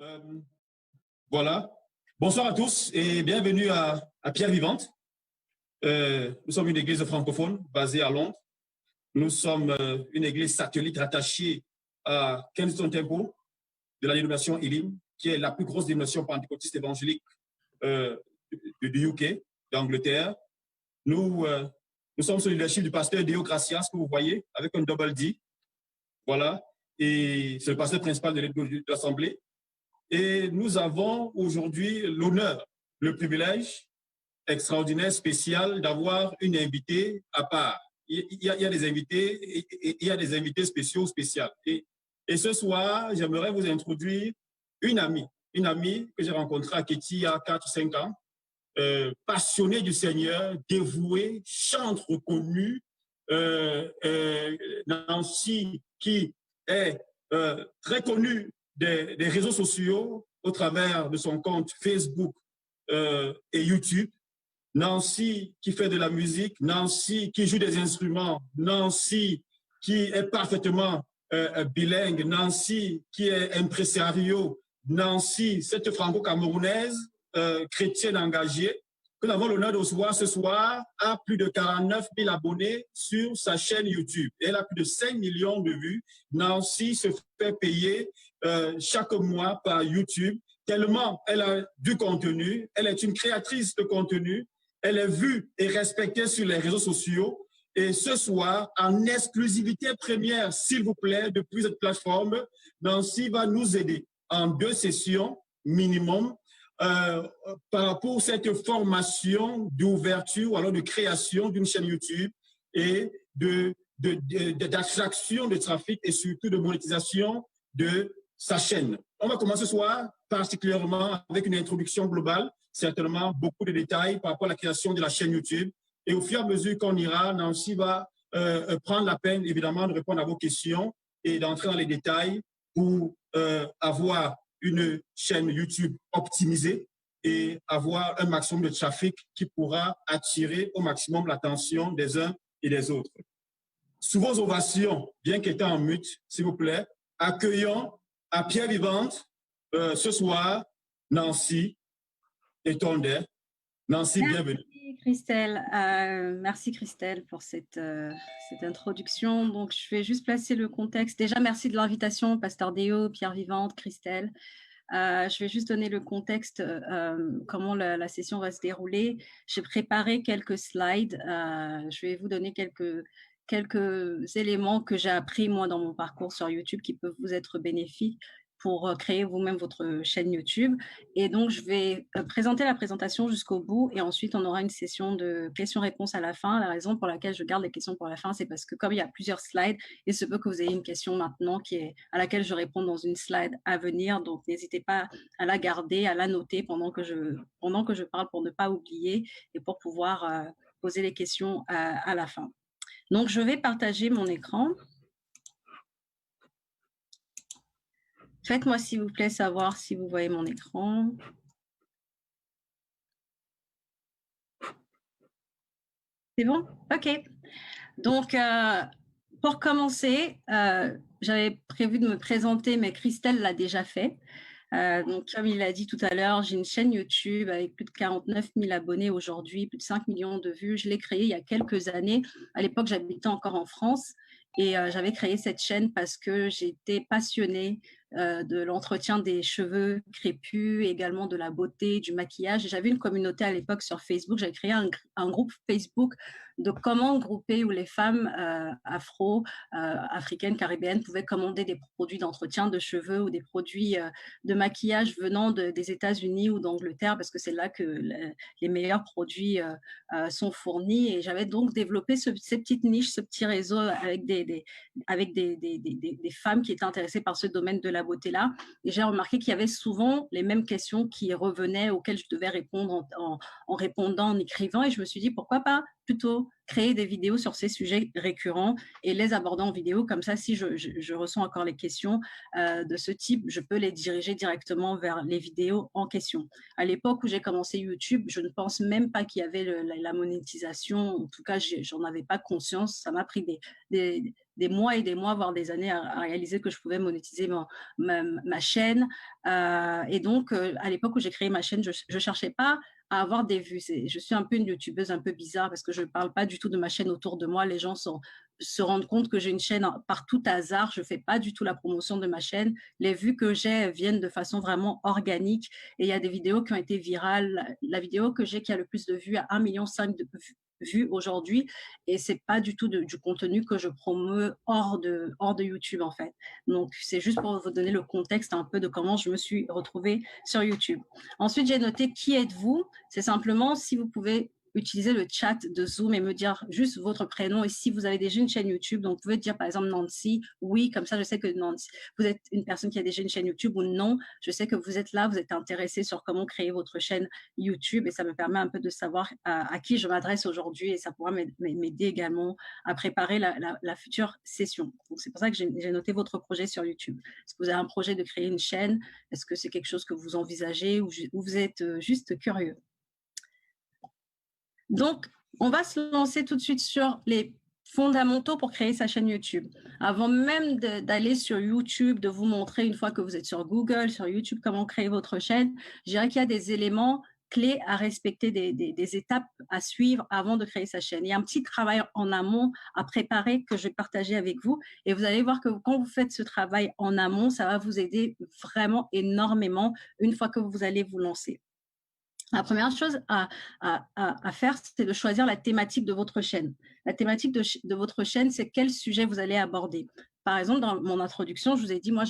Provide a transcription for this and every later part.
Euh, voilà. Bonsoir à tous et bienvenue à Pierre Vivante. Nous sommes une église francophone basée à Londres. Nous sommes une église satellite rattachée à Kensington Temple de la dénomination Elim, qui est la plus grosse dénomination pentecôtiste évangélique du UK, d'Angleterre. Nous sommes sous le leadership du pasteur Deo Gracias, que vous voyez, avec un double D. Voilà. Et c'est le pasteur principal de l'Assemblée. Et nous avons aujourd'hui l'honneur, le privilège extraordinaire, spécial, d'avoir une invitée à part. Il y a des invités, il y a des invités spéciaux, spéciales. Et ce soir, j'aimerais vous introduire une amie que j'ai rencontrée à Kéti il y a 4-5 ans, passionnée du Seigneur, dévouée, chante reconnue, Nancy, qui est très connue des réseaux sociaux au travers de son compte Facebook et YouTube. Nancy qui fait de la musique, Nancy qui joue des instruments, Nancy qui est parfaitement bilingue, Nancy qui est impresario, Nancy, cette franco-camerounaise chrétienne engagée, que nous avons l'honneur de recevoir ce soir, a plus de 49 000 abonnés sur sa chaîne YouTube. Elle a plus de 5 millions de vues. Nancy se fait payer chaque mois par YouTube, tellement elle a du contenu, elle est une créatrice de contenu, elle est vue et respectée sur les réseaux sociaux. Et ce soir, en exclusivité première, s'il vous plaît, depuis cette plateforme, Nancy va nous aider en 2 sessions minimum pour cette formation d'ouverture ou alors de création d'une chaîne YouTube et d'attraction de trafic et surtout de monétisation de sa chaîne. On va commencer ce soir particulièrement avec une introduction globale, certainement beaucoup de détails par rapport à la création de la chaîne YouTube. Et au fur et à mesure qu'on ira, Nancy va prendre la peine, évidemment, de répondre à vos questions et d'entrer dans les détails pour avoir une chaîne YouTube optimisée et avoir un maximum de trafic qui pourra attirer au maximum l'attention des uns et des autres. Sous vos ovations, bien qu'étant en mute, s'il vous plaît, accueillons à Pierre Vivante ce soir Nancy et Tondet. Nancy, bienvenue. Christelle, merci Christelle pour cette introduction. Donc, je vais juste placer le contexte. Déjà, merci de l'invitation, Pasteur Deo, Pierre Vivante, Christelle. Je vais juste donner le contexte, comment la session va se dérouler. J'ai préparé quelques slides. Je vais vous donner quelques éléments que j'ai appris, moi, dans mon parcours sur YouTube qui peuvent vous être bénéfiques pour créer vous-même votre chaîne YouTube. Et donc, je vais présenter la présentation jusqu'au bout et ensuite, on aura une session de questions-réponses à la fin. La raison pour laquelle je garde les questions pour la fin, c'est parce que comme il y a plusieurs slides, il se peut que vous ayez une question maintenant à laquelle je réponds dans une slide à venir. Donc, n'hésitez pas à la garder, à la noter pendant que je parle pour ne pas oublier et pour pouvoir poser les questions à la fin. Donc, je vais partager mon écran. Faites-moi, s'il vous plaît, savoir si vous voyez mon écran. C'est bon? OK. Donc, pour commencer, j'avais prévu de me présenter, mais Christelle l'a déjà fait. Donc, comme il l'a dit tout à l'heure, j'ai une chaîne YouTube avec plus de 49 000 abonnés aujourd'hui, plus de 5 millions de vues. Je l'ai créée il y a quelques années. À l'époque, j'habitais encore en France. Et j'avais créé cette chaîne parce que j'étais passionnée de l'entretien des cheveux crépus, également de la beauté, du maquillage. J'avais une communauté à l'époque sur Facebook. J'avais créé un groupe Facebook de comment grouper où les femmes africaines, caribéennes pouvaient commander des produits d'entretien de cheveux ou des produits de maquillage venant des États-Unis ou d'Angleterre parce que c'est là que les meilleurs produits sont fournis. Et j'avais donc développé ces petites niches, ce petit réseau avec des femmes qui étaient intéressées par ce domaine de la beauté-là. Et j'ai remarqué qu'il y avait souvent les mêmes questions qui revenaient, auxquelles je devais répondre en répondant, en écrivant. Et je me suis dit, pourquoi pas plutôt créer des vidéos sur ces sujets récurrents et les aborder en vidéo. Comme ça, si je ressens encore les questions de ce type, je peux les diriger directement vers les vidéos en question. À l'époque où j'ai commencé YouTube, je ne pense même pas qu'il y avait la monétisation. En tout cas, j'en avais pas conscience. Ça m'a pris des mois et des mois, voire des années à réaliser que je pouvais monétiser ma chaîne. Et donc, à l'époque où j'ai créé ma chaîne, je ne cherchais pas à avoir des vues. Je suis un peu une youtubeuse un peu bizarre parce que je ne parle pas du tout de ma chaîne autour de moi. Les gens se rendent compte que j'ai une chaîne par tout hasard. Je ne fais pas du tout la promotion de ma chaîne. Les vues que j'ai viennent de façon vraiment organique. Et il y a des vidéos qui ont été virales. La vidéo que j'ai qui a le plus de vues a 1,5 million de vues aujourd'hui. Et ce n'est pas du tout du contenu que je promeus hors de YouTube, en fait. Donc, c'est juste pour vous donner le contexte un peu de comment je me suis retrouvée sur YouTube. Ensuite, j'ai noté qui êtes-vous. C'est simplement si vous pouvez utiliser le chat de Zoom et me dire juste votre prénom et si vous avez déjà une chaîne YouTube. Donc, vous pouvez dire par exemple Nancy, oui, comme ça je sais que Nancy, vous êtes une personne qui a déjà une chaîne YouTube ou non, je sais que vous êtes là, vous êtes intéressé sur comment créer votre chaîne YouTube et ça me permet un peu de savoir à qui je m'adresse aujourd'hui et ça pourra m'aider également à préparer la future session. Donc, c'est pour ça que j'ai noté votre projet sur YouTube. Est-ce que vous avez un projet de créer une chaîne? Est-ce que c'est quelque chose que vous envisagez ou vous êtes juste curieux? Donc, on va se lancer tout de suite sur les fondamentaux pour créer sa chaîne YouTube. Avant même d'aller sur YouTube, de vous montrer une fois que vous êtes sur Google, sur YouTube, comment créer votre chaîne, je dirais qu'il y a des éléments clés à respecter, des étapes à suivre avant de créer sa chaîne. Il y a un petit travail en amont à préparer que je vais partager avec vous et vous allez voir que quand vous faites ce travail en amont, ça va vous aider vraiment énormément une fois que vous allez vous lancer. La première chose à faire, c'est de choisir la thématique de votre chaîne. La thématique de votre chaîne, c'est quel sujet vous allez aborder. Par exemple, dans mon introduction, je vous ai dit, moi,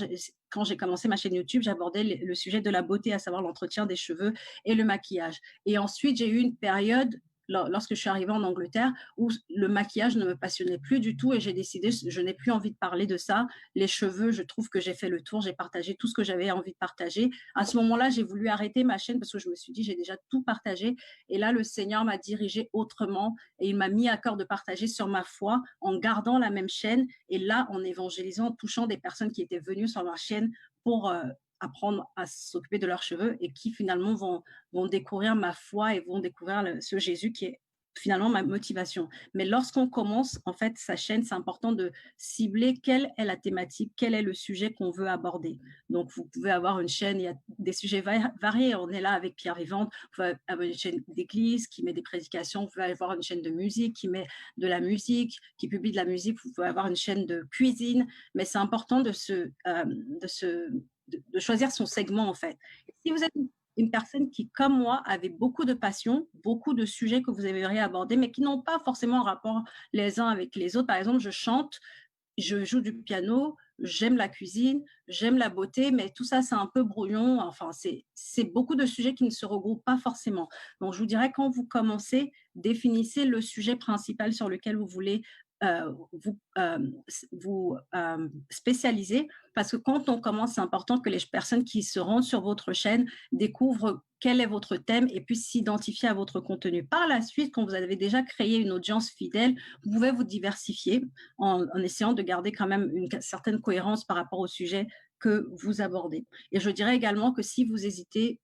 quand j'ai commencé ma chaîne YouTube, j'abordais le sujet de la beauté, à savoir l'entretien des cheveux et le maquillage. Et ensuite, j'ai eu une période, lorsque je suis arrivée en Angleterre, où le maquillage ne me passionnait plus du tout et j'ai décidé, je n'ai plus envie de parler de ça. Les cheveux, je trouve que j'ai fait le tour, j'ai partagé tout ce que j'avais envie de partager. À ce moment-là, j'ai voulu arrêter ma chaîne parce que je me suis dit, j'ai déjà tout partagé. Et là, le Seigneur m'a dirigée autrement et il m'a mis à cœur de partager sur ma foi en gardant la même chaîne et là, en évangélisant, en touchant des personnes qui étaient venues sur ma chaîne pour apprendre à s'occuper de leurs cheveux et qui finalement vont découvrir ma foi et vont découvrir ce Jésus qui est finalement ma motivation. Mais lorsqu'on commence, en fait, sa chaîne, c'est important de cibler quelle est la thématique, quel est le sujet qu'on veut aborder. Donc, vous pouvez avoir une chaîne, il y a des sujets variés. On est là avec Pierre Vivante, vous pouvez avoir une chaîne d'église qui met des prédications, vous pouvez avoir une chaîne de musique qui met de la musique, qui publie de la musique, vous pouvez avoir une chaîne de cuisine, mais c'est important de choisir son segment, en fait. Et si vous êtes une personne qui, comme moi, avait beaucoup de passion, beaucoup de sujets que vous aimeriez aborder, mais qui n'ont pas forcément rapport les uns avec les autres. Par exemple, je chante, je joue du piano, j'aime la cuisine, j'aime la beauté, mais tout ça, c'est un peu brouillon. Enfin, c'est beaucoup de sujets qui ne se regroupent pas forcément. Donc, je vous dirais, quand vous commencez, définissez le sujet principal sur lequel vous voulez vous spécialiser, parce que quand on commence, c'est important que les personnes qui se rendent sur votre chaîne découvrent quel est votre thème et puissent s'identifier à votre contenu. Par la suite, quand vous avez déjà créé une audience fidèle, vous pouvez vous diversifier en essayant de garder quand même une certaine cohérence par rapport au sujet que vous abordez. Et je dirais également que si vous hésitez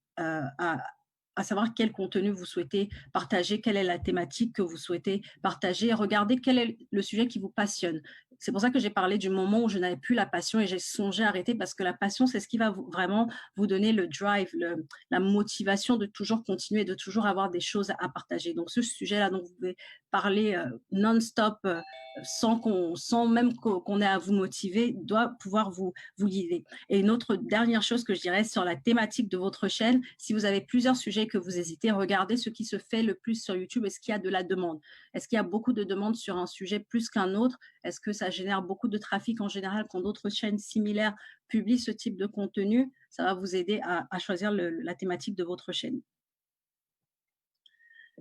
à savoir quel contenu vous souhaitez partager, quelle est la thématique que vous souhaitez partager, regardez quel est le sujet qui vous passionne. C'est pour ça que j'ai parlé du moment où je n'avais plus la passion et j'ai songé à arrêter parce que la passion, c'est ce qui va vraiment vous donner le drive, la motivation de toujours continuer, de toujours avoir des choses à partager. Donc, ce sujet-là dont vous pouvez parler non-stop, sans même qu'on ait à vous motiver, doit pouvoir vous guider. Et une autre dernière chose que je dirais sur la thématique de votre chaîne, si vous avez plusieurs sujets que vous hésitez, regardez ce qui se fait le plus sur YouTube. Est-ce qu'il y a de la demande? Est-ce qu'il y a beaucoup de demandes sur un sujet plus qu'un autre? Est-ce que ça génère beaucoup de trafic en général quand d'autres chaînes similaires publient ce type de contenu? Ça va vous aider à choisir la thématique de votre chaîne.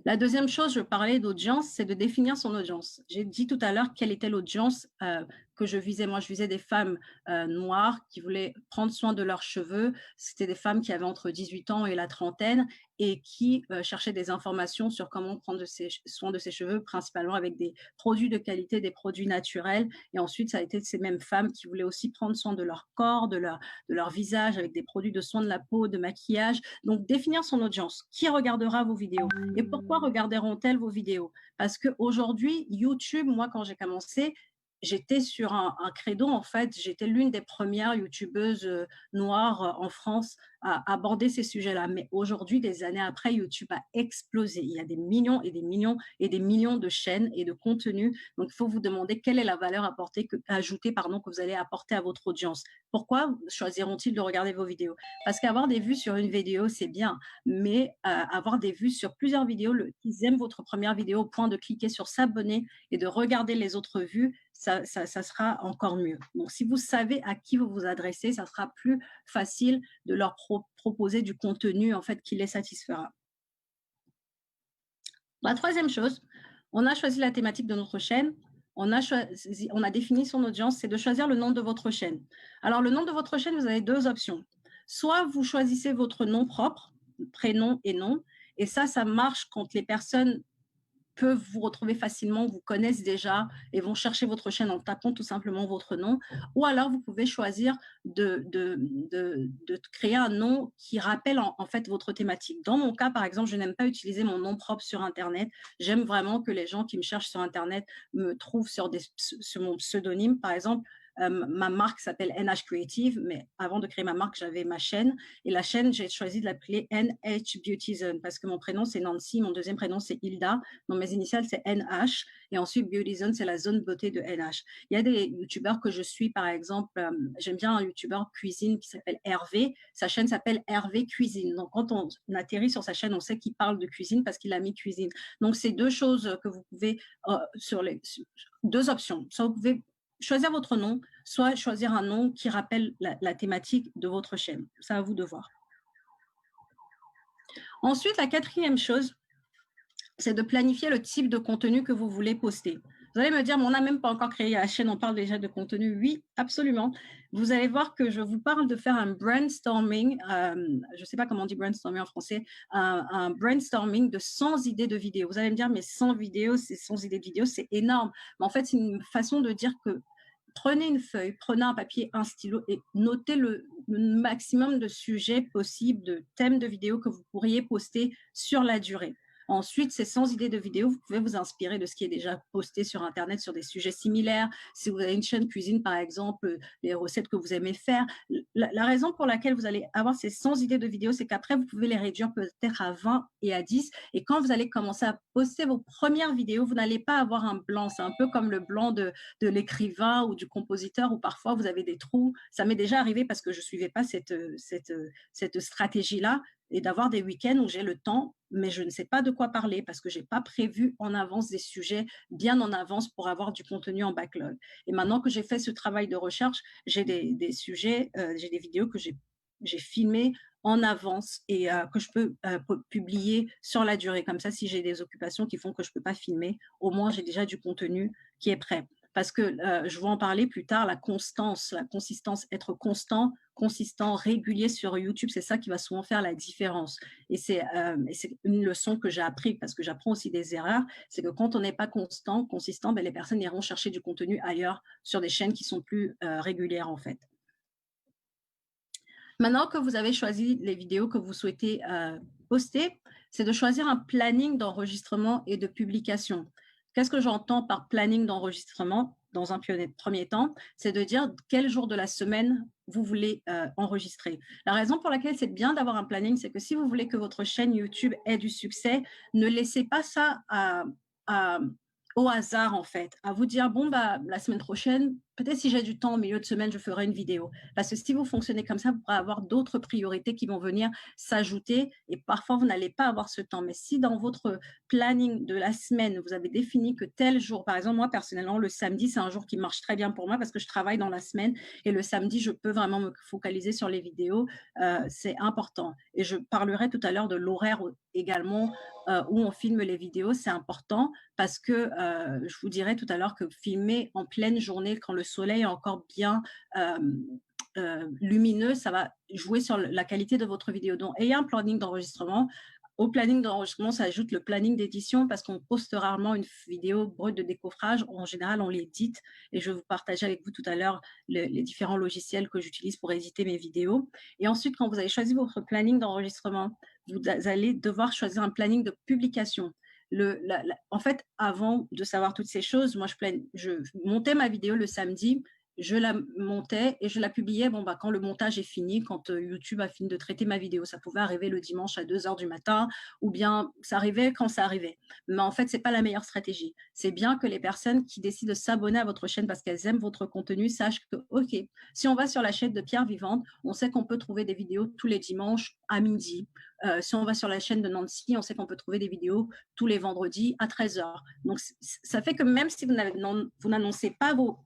La deuxième chose, je parlais d'audience, c'est de définir son audience. J'ai dit tout à l'heure quelle était l'audience que je visais. Moi, je visais des femmes noires qui voulaient prendre soin de leurs cheveux. C'était des femmes qui avaient entre 18 ans et la trentaine et qui cherchaient des informations sur comment prendre soin de ses cheveux, principalement avec des produits de qualité, des produits naturels. Et ensuite, ça a été ces mêmes femmes qui voulaient aussi prendre soin de leur corps, de leur visage, avec des produits de soin de la peau, de maquillage. Donc, définir son audience. Qui regardera vos vidéos? Et pourquoi regarderont-elles vos vidéos? Parce qu'aujourd'hui, YouTube, moi, quand j'ai commencé, j'étais sur un credo, en fait, j'étais l'une des premières youtubeuses noires en France à aborder ces sujets-là. Mais aujourd'hui, des années après, YouTube a explosé. Il y a des millions et des millions et des millions de chaînes et de contenus. Donc, il faut vous demander quelle est la valeur ajoutée que vous allez apporter à votre audience. Pourquoi choisiront-ils de regarder vos vidéos? Parce qu'avoir des vues sur une vidéo, c'est bien, mais avoir des vues sur plusieurs vidéos, qu'ils aiment votre première vidéo au point de cliquer sur s'abonner et de regarder les autres vues, ça sera encore mieux. Donc, si vous savez à qui vous vous adressez, ça sera plus facile de leur proposer du contenu en fait qui les satisfera. La troisième chose, on a choisi la thématique de notre chaîne. On a défini son audience, c'est de choisir le nom de votre chaîne. Alors, le nom de votre chaîne, vous avez deux options. Soit vous choisissez votre nom propre, prénom et nom, et ça marche quand les personnes peuvent vous retrouver facilement, vous connaissent déjà et vont chercher votre chaîne en tapant tout simplement votre nom. Ou alors, vous pouvez choisir de créer un nom qui rappelle en fait votre thématique. Dans mon cas, par exemple, je n'aime pas utiliser mon nom propre sur Internet. J'aime vraiment que les gens qui me cherchent sur Internet me trouvent sur mon pseudonyme. Par exemple, ma marque s'appelle NH Creative, mais avant de créer ma marque, j'avais ma chaîne. Et la chaîne, j'ai choisi de l'appeler NH Beauty Zone parce que mon prénom, c'est Nancy, mon deuxième prénom, c'est Hilda. Donc, mes initiales, c'est NH. Et ensuite, Beauty Zone, c'est la zone beauté de NH. Il y a des youtubeurs que je suis, par exemple, j'aime bien un youtubeur cuisine qui s'appelle Hervé. Sa chaîne s'appelle Hervé Cuisine. Donc, quand on atterrit sur sa chaîne, on sait qu'il parle de cuisine parce qu'il a mis cuisine. Donc, c'est deux choses que vous pouvez, deux options. Soit vous pouvez choisir votre nom, soit choisir un nom qui rappelle la thématique de votre chaîne. C'est à vous de voir. Ensuite, la quatrième chose, c'est de planifier le type de contenu que vous voulez poster. Vous allez me dire, mais on n'a même pas encore créé la chaîne, on parle déjà de contenu. Oui, absolument. Vous allez voir que je vous parle de faire un brainstorming, je ne sais pas comment on dit brainstorming en français, un brainstorming de 100 idées de vidéos. Vous allez me dire, mais 100 vidéos, c'est 100 idées de vidéos, c'est énorme. Mais en fait, c'est une façon de dire que prenez une feuille, prenez un papier, un stylo et notez le maximum de sujets possibles, de thèmes de vidéos que vous pourriez poster sur la durée. Ensuite, ces 100 idées de vidéos, vous pouvez vous inspirer de ce qui est déjà posté sur Internet sur des sujets similaires. Si vous avez une chaîne cuisine, par exemple, les recettes que vous aimez faire. La raison pour laquelle vous allez avoir ces 100 idées de vidéos, c'est qu'après, vous pouvez les réduire peut-être à 20 et à 10. Et quand vous allez commencer à poster vos premières vidéos, vous n'allez pas avoir un blanc. C'est un peu comme le blanc de l'écrivain ou du compositeur où parfois vous avez des trous. Ça m'est déjà arrivé parce que je ne suivais pas cette stratégie-là et d'avoir des week-ends où j'ai le temps, mais je ne sais pas de quoi parler parce que je n'ai pas prévu en avance des sujets bien en avance pour avoir du contenu en backlog. Et maintenant que j'ai fait ce travail de recherche, j'ai des sujets, j'ai des vidéos que j'ai filmées en avance et que je peux publier sur la durée. Comme ça, si j'ai des occupations qui font que je ne peux pas filmer, au moins j'ai déjà du contenu qui est prêt. Parce que je vais en parler plus tard, la constance, la consistance, être consistant, régulier sur YouTube, c'est ça qui va souvent faire la différence. Et c'est une leçon que j'ai appris parce que j'apprends aussi des erreurs, c'est que quand on n'est pas consistant, les personnes iront chercher du contenu ailleurs sur des chaînes qui sont plus régulières en fait. Maintenant que vous avez choisi les vidéos que vous souhaitez poster, c'est de choisir un planning d'enregistrement et de publication. Qu'est-ce que j'entends par planning d'enregistrement dans un premier temps? C'est de dire quel jour de la semaine vous voulez enregistrer. La raison pour laquelle c'est bien d'avoir un planning, c'est que si vous voulez que votre chaîne YouTube ait du succès, ne laissez pas ça au hasard en fait, à vous dire bon la semaine prochaine, peut-être si j'ai du temps au milieu de semaine, je ferai une vidéo. Parce que si vous fonctionnez comme ça, vous pourrez avoir d'autres priorités qui vont venir s'ajouter et parfois vous n'allez pas avoir ce temps. Mais si dans votre planning de la semaine, vous avez défini que tel jour, par exemple moi personnellement, le samedi, c'est un jour qui marche très bien pour moi parce que je travaille dans la semaine et le samedi, je peux vraiment me focaliser sur les vidéos. C'est important. Et je parlerai tout à l'heure de l'horaire également où on filme les vidéos, c'est important parce que je vous dirai tout à l'heure que filmer en pleine journée quand le soleil est encore bien lumineux, ça va jouer sur la qualité de votre vidéo. Donc, ayez un planning d'enregistrement. Au planning d'enregistrement, ça ajoute le planning d'édition parce qu'on poste rarement une vidéo brute de décoffrage. En général, on l'édite et je vais vous partager avec vous tout à l'heure les différents logiciels que j'utilise pour éditer mes vidéos. Et ensuite, quand vous avez choisi votre planning d'enregistrement, vous allez devoir choisir un planning de publication. En fait, avant de savoir toutes ces choses, moi, je montais ma vidéo le samedi, je la montais et je la publiais quand le montage est fini, quand YouTube a fini de traiter ma vidéo. Ça pouvait arriver le dimanche à 2 heures du matin ou bien ça arrivait quand ça arrivait. Mais en fait, ce n'est pas la meilleure stratégie. C'est bien que les personnes qui décident de s'abonner à votre chaîne parce qu'elles aiment votre contenu sachent que, OK, si on va sur la chaîne de Pierre Vivante, on sait qu'on peut trouver des vidéos tous les dimanches à midi. Si on va sur la chaîne de Nancy, on sait qu'on peut trouver des vidéos tous les vendredis à 13 heures. Donc, ça fait que même si vous n'annoncez pas vos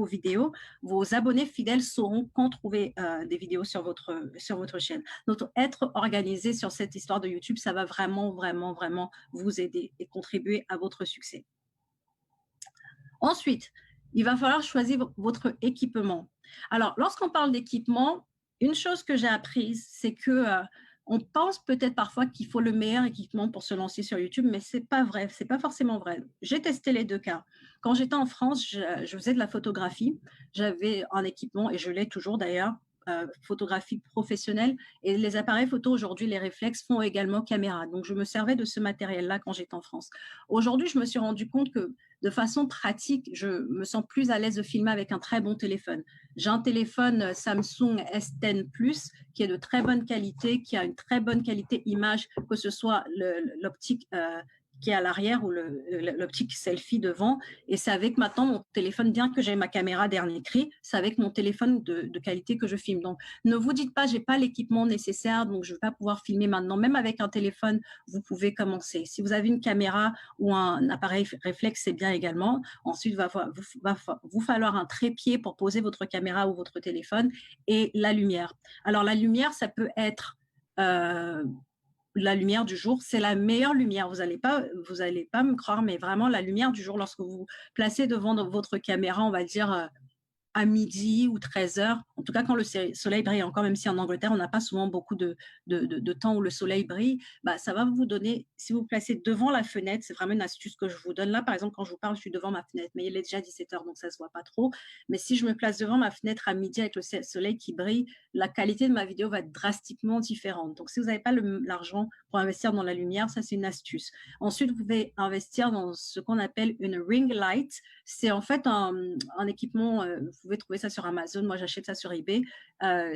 vidéos, vos abonnés fidèles sauront quand trouver des vidéos sur votre chaîne. Donc, être organisé sur cette histoire de YouTube, ça va vraiment, vraiment, vraiment vous aider et contribuer à votre succès. Ensuite, il va falloir choisir votre équipement. Alors, lorsqu'on parle d'équipement, une chose que j'ai apprise, c'est que on pense peut-être parfois qu'il faut le meilleur équipement pour se lancer sur YouTube, mais ce n'est pas vrai, ce n'est pas forcément vrai. J'ai testé les deux cas. Quand j'étais en France, je faisais de la photographie. J'avais un équipement, et je l'ai toujours d'ailleurs, photographie professionnelle. Et les appareils photo aujourd'hui, les réflexes font également caméra. Donc, je me servais de ce matériel-là quand j'étais en France. Aujourd'hui, je me suis rendu compte que de façon pratique, je me sens plus à l'aise de filmer avec un très bon téléphone. J'ai un téléphone Samsung S10 Plus qui est de très bonne qualité, qui a une très bonne qualité image, que ce soit l'optique qui est à l'arrière ou l'optique selfie devant. Et c'est avec maintenant mon téléphone, bien que j'ai ma caméra dernier cri, c'est avec mon téléphone de qualité que je filme. Donc, ne vous dites pas, je n'ai pas l'équipement nécessaire, donc je ne vais pas pouvoir filmer maintenant. Même avec un téléphone, vous pouvez commencer. Si vous avez une caméra ou un appareil réflexe, c'est bien également. Ensuite, il va vous falloir un trépied pour poser votre caméra ou votre téléphone et la lumière. Alors, la lumière, ça peut être la lumière du jour, c'est la meilleure lumière. Vous n'allez pas me croire, mais vraiment la lumière du jour, lorsque vous vous placez devant votre caméra, on va dire à midi ou 13 heures, en tout cas quand le soleil brille encore, même si en Angleterre, on n'a pas souvent beaucoup de temps où le soleil brille, ça va vous donner, si vous vous placez devant la fenêtre, c'est vraiment une astuce que je vous donne. Là, par exemple, quand je vous parle, je suis devant ma fenêtre, mais il est déjà 17 heures, donc ça ne se voit pas trop. Mais si je me place devant ma fenêtre à midi avec le soleil qui brille, la qualité de ma vidéo va être drastiquement différente. Donc, si vous n'avez pas l'argent pour investir dans la lumière, ça, c'est une astuce. Ensuite, vous pouvez investir dans ce qu'on appelle une ring light. C'est en fait un équipement, vous pouvez trouver ça sur Amazon, moi j'achète ça sur eBay.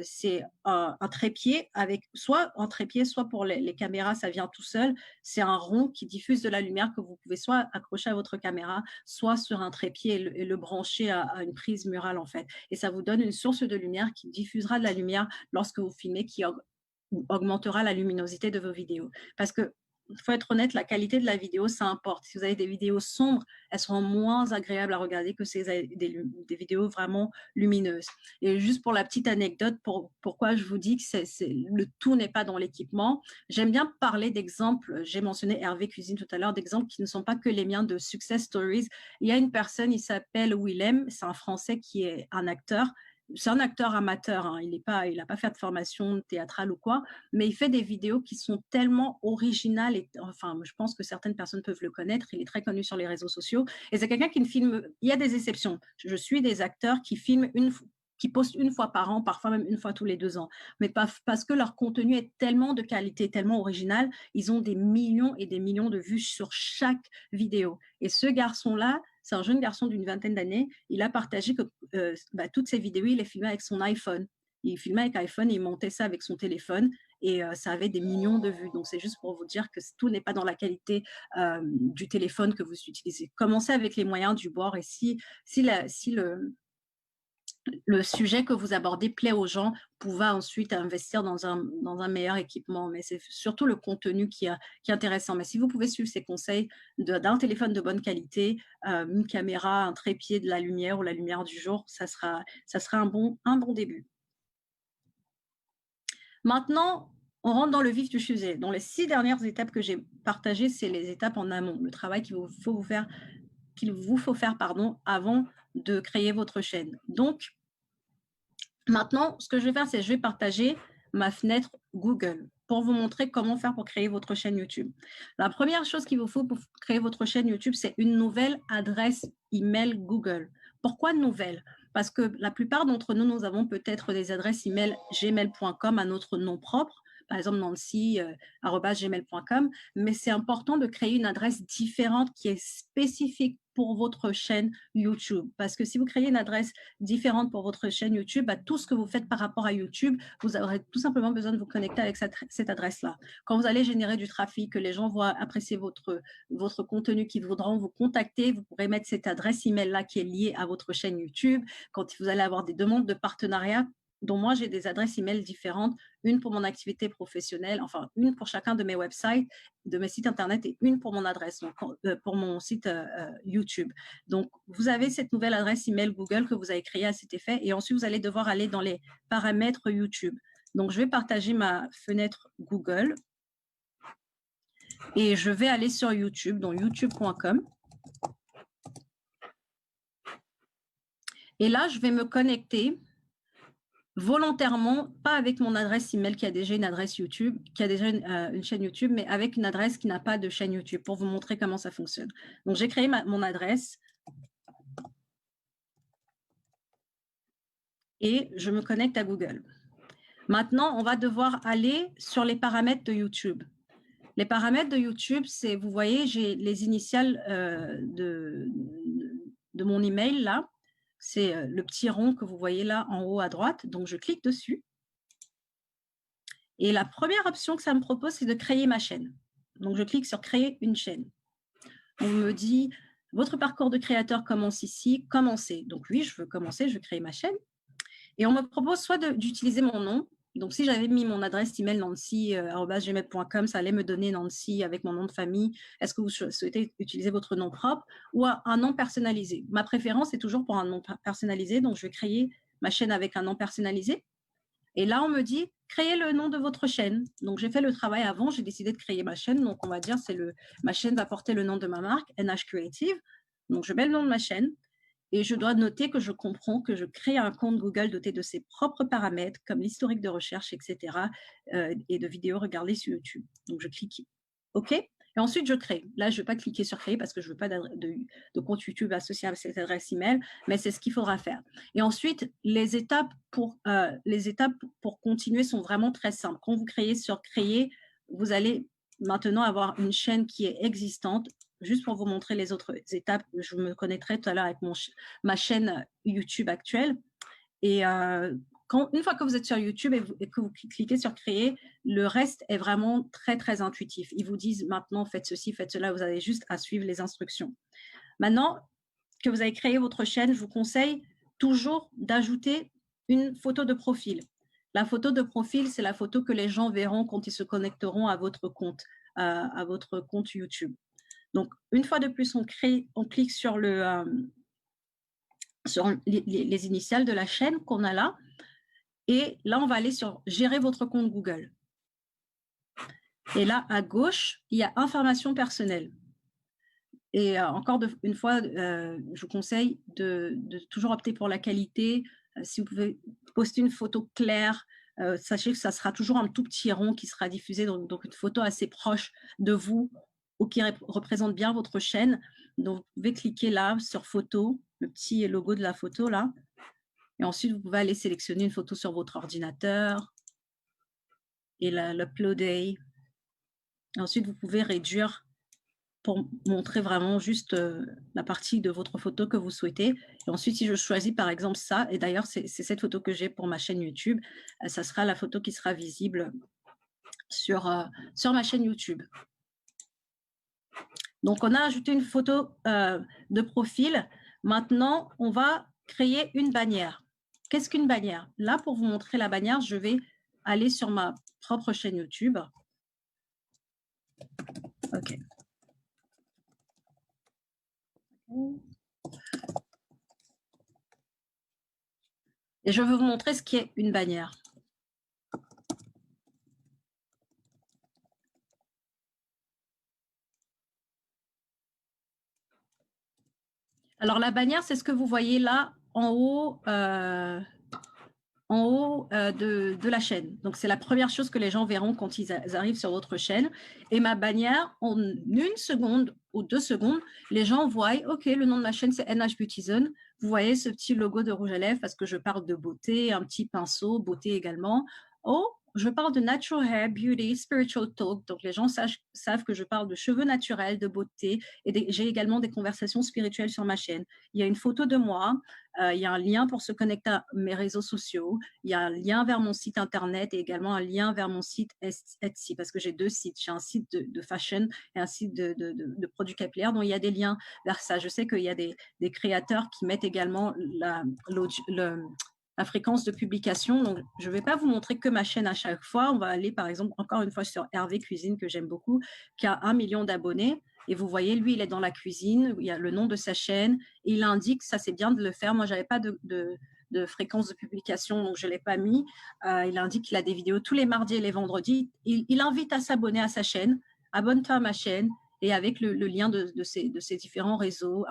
C'est un trépied avec soit un trépied, soit pour les caméras, ça vient tout seul. C'est un rond qui diffuse de la lumière que vous pouvez soit accrocher à votre caméra, soit sur un trépied et le brancher à une prise murale en fait. Et ça vous donne une source de lumière qui diffusera de la lumière lorsque vous filmez, qui augmentera la luminosité de vos vidéos. Parce que il faut être honnête, la qualité de la vidéo, ça importe. Si vous avez des vidéos sombres, elles seront moins agréables à regarder que si vous avez des vidéos vraiment lumineuses. Et juste pour la petite anecdote, pourquoi je vous dis que le tout n'est pas dans l'équipement, j'aime bien parler d'exemples. J'ai mentionné Hervé Cuisine tout à l'heure, d'exemples qui ne sont pas que les miens de Success Stories. Il y a une personne, il s'appelle Willem, c'est un Français qui est un acteur. C'est un acteur amateur, hein. Il n'a pas fait de formation théâtrale ou quoi, mais il fait des vidéos qui sont tellement originales. Et, enfin, je pense que certaines personnes peuvent le connaître. Il est très connu sur les réseaux sociaux. Et c'est quelqu'un qui ne filme. Il y a des exceptions. Je suis des acteurs qui filment qui postent une fois par an, parfois même une fois tous les 2 ans. Mais parce que leur contenu est tellement de qualité, tellement original, ils ont des millions et des millions de vues sur chaque vidéo. Et ce garçon-là, c'est un jeune garçon d'une vingtaine d'années. Il a partagé que toutes ses vidéos, il les filmait avec son iPhone. Il filmait avec iPhone et il montait ça avec son téléphone et ça avait des millions de vues. Donc, c'est juste pour vous dire que tout n'est pas dans la qualité du téléphone que vous utilisez. Commencez avec les moyens du bord et si le sujet que vous abordez plaît aux gens, vous pouvez ensuite investir dans un meilleur équipement. Mais c'est surtout le contenu qui est intéressant. Mais si vous pouvez suivre ces conseils d'un téléphone de bonne qualité, une caméra, un trépied, de la lumière ou la lumière du jour, ça sera un bon début. Maintenant, on rentre dans le vif du sujet. Dans les 6 dernières étapes que j'ai partagées, c'est les étapes en amont, le travail qu'il vous faut faire avant de créer votre chaîne. Donc, maintenant, ce que je vais faire, c'est que je vais partager ma fenêtre Google pour vous montrer comment faire pour créer votre chaîne YouTube. La première chose qu'il vous faut pour créer votre chaîne YouTube, c'est une nouvelle adresse email Google. Pourquoi nouvelle? Parce que la plupart d'entre nous, nous avons peut-être des adresses email gmail.com à notre nom propre, par exemple nancy@gmail.com, mais c'est important de créer une adresse différente qui est spécifique pour votre chaîne YouTube. Parce que si vous créez une adresse différente pour votre chaîne YouTube, tout ce que vous faites par rapport à YouTube, vous aurez tout simplement besoin de vous connecter avec cette adresse-là. Quand vous allez générer du trafic, que les gens vont apprécier votre contenu, qui voudront vous contacter, vous pourrez mettre cette adresse email-là qui est liée à votre chaîne YouTube. Quand vous allez avoir des demandes de partenariat, dont moi, j'ai des adresses email différentes, une pour mon activité professionnelle, enfin, une pour chacun de mes websites, de mes sites Internet et une pour mon adresse, donc, pour mon site YouTube. Donc, vous avez cette nouvelle adresse email Google que vous avez créée à cet effet et ensuite, vous allez devoir aller dans les paramètres YouTube. Donc, je vais partager ma fenêtre Google et je vais aller sur YouTube, donc youtube.com. Et là, je vais me connecter volontairement, pas avec mon adresse email qui a déjà une adresse YouTube, qui a déjà une chaîne YouTube, mais avec une adresse qui n'a pas de chaîne YouTube pour vous montrer comment ça fonctionne. Donc, j'ai créé mon adresse et je me connecte à Google. Maintenant, on va devoir aller sur les paramètres de YouTube. Les paramètres de YouTube, c'est, vous voyez, j'ai les initiales de mon email là. C'est le petit rond que vous voyez là en haut à droite. Donc, je clique dessus. Et la première option que ça me propose, c'est de créer ma chaîne. Donc, je clique sur « Créer une chaîne ». On me dit « Votre parcours de créateur commence ici. Commencez ». Donc, oui, je veux commencer, je veux créer ma chaîne. Et on me propose soit d'utiliser mon nom. Donc, si j'avais mis mon adresse email nancy@gmail.com, ça allait me donner Nancy avec mon nom de famille. Est-ce que vous souhaitez utiliser votre nom propre ou un nom personnalisé? Ma préférence est toujours pour un nom personnalisé. Donc, je vais créer ma chaîne avec un nom personnalisé. Et là, on me dit « Créez le nom de votre chaîne ». Donc, j'ai fait le travail avant. J'ai décidé de créer ma chaîne. Donc, on va dire ma chaîne va porter le nom de ma marque, NH Creative. Donc, je mets le nom de ma chaîne. Et je dois noter que je comprends que je crée un compte Google doté de ses propres paramètres, comme l'historique de recherche, etc. Et de vidéos regardées sur YouTube. Donc, je clique OK. Et ensuite, je crée. Là, je ne vais pas cliquer sur créer parce que je ne veux pas de compte YouTube associé à cette adresse email, mais c'est ce qu'il faudra faire. Et ensuite, les étapes pour continuer sont vraiment très simples. Quand vous créez sur créer, vous allez maintenant avoir une chaîne qui est existante. Juste pour vous montrer les autres étapes, je me connecterai tout à l'heure avec ma chaîne YouTube actuelle. Et une fois que vous êtes sur YouTube et que vous cliquez sur créer, le reste est vraiment très, très intuitif. Ils vous disent maintenant, faites ceci, faites cela. Vous avez juste à suivre les instructions. Maintenant que vous avez créé votre chaîne, je vous conseille toujours d'ajouter une photo de profil. La photo de profil, c'est la photo que les gens verront quand ils se connecteront à votre compte YouTube. Donc, une fois de plus, on clique sur les initiales de la chaîne qu'on a là. Et là, on va aller sur « Gérer votre compte Google ». Et là, à gauche, il y a « Informations personnelles ». Et encore une fois, je vous conseille de toujours opter pour la qualité. Si vous pouvez poster une photo claire, sachez que ça sera toujours un tout petit rond qui sera diffusé, donc une photo assez proche de vous ou qui représente bien votre chaîne. Donc, vous pouvez cliquer là sur photo, le petit logo de la photo là. Et ensuite, vous pouvez aller sélectionner une photo sur votre ordinateur et l'uploader. Ensuite, vous pouvez réduire pour montrer vraiment juste la partie de votre photo que vous souhaitez. Et ensuite, si je choisis par exemple ça, et d'ailleurs, c'est cette photo que j'ai pour ma chaîne YouTube, ça sera la photo qui sera visible sur ma chaîne YouTube. Donc, on a ajouté une photo de profil. Maintenant, on va créer une bannière. Qu'est-ce qu'une bannière? Là, pour vous montrer la bannière, je vais aller sur ma propre chaîne YouTube. OK. Et je vais vous montrer ce qu'est une bannière. Alors, la bannière, c'est ce que vous voyez là en haut, de la chaîne. Donc, c'est la première chose que les gens verront quand ils arrivent sur votre chaîne. Et ma bannière, en 1 seconde ou 2 secondes, les gens voient, OK, le nom de ma chaîne, c'est NH Beauty Zone. Vous voyez ce petit logo de rouge à lèvres parce que je parle de beauté, un petit pinceau, beauté également. Oh, je parle de natural hair, beauty, spiritual talk. Donc, les gens savent que je parle de cheveux naturels, de beauté. Et j'ai également des conversations spirituelles sur ma chaîne. Il y a une photo de moi. Il y a un lien pour se connecter à mes réseaux sociaux. Il y a un lien vers mon site Internet et également un lien vers mon site Etsy parce que j'ai 2 sites. J'ai un site de fashion et un site de produits capillaires. Donc, il y a des liens vers ça. Je sais qu'il y a des créateurs qui mettent également la fréquence de publication. Donc, je ne vais pas vous montrer que ma chaîne à chaque fois. On va aller, par exemple, encore une fois sur Hervé Cuisine, que j'aime beaucoup, qui a 1 million d'abonnés. Et vous voyez, lui, il est dans la cuisine, il y a le nom de sa chaîne, et il indique, ça c'est bien de le faire. Moi, je n'avais pas de fréquence de publication, donc je ne l'ai pas mis. Il indique qu'il a des vidéos tous les mardis et les vendredis. Il invite à s'abonner à sa chaîne. Abonne-toi à ma chaîne. Et avec le lien de ces différents réseaux,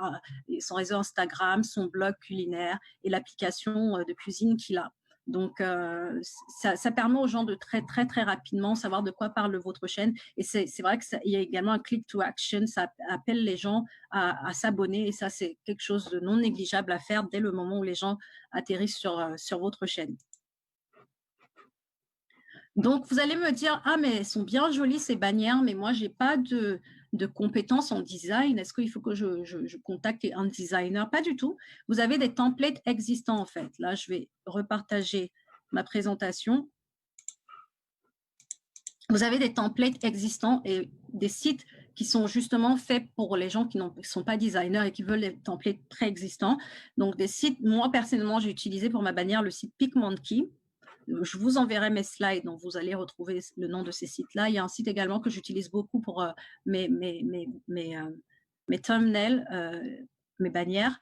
son réseau Instagram, son blog culinaire et l'application de cuisine qu'il a. Donc, ça permet aux gens de très rapidement savoir de quoi parle votre chaîne. Et c'est vrai qu'il y a également un click to action, ça appelle les gens à s'abonner. Et ça, c'est quelque chose de non négligeable à faire dès le moment où les gens atterrissent sur votre chaîne. Donc, vous allez me dire, ah, mais elles sont bien jolies ces bannières, mais moi, je n'ai pas de compétences en design. Est-ce qu'il faut que je contacte un designer? Pas du tout. Vous avez des templates existants, en fait. Là, je vais repartager ma présentation. Vous avez des templates existants et des sites qui sont justement faits pour les gens qui ne sont pas designers et qui veulent des templates préexistants. Donc, des sites, moi, personnellement, j'ai utilisé pour ma bannière le site PicMonkey. Je vous enverrai mes slides, donc vous allez retrouver le nom de ces sites-là. Il y a un site également que j'utilise beaucoup pour mes thumbnails, mes bannières,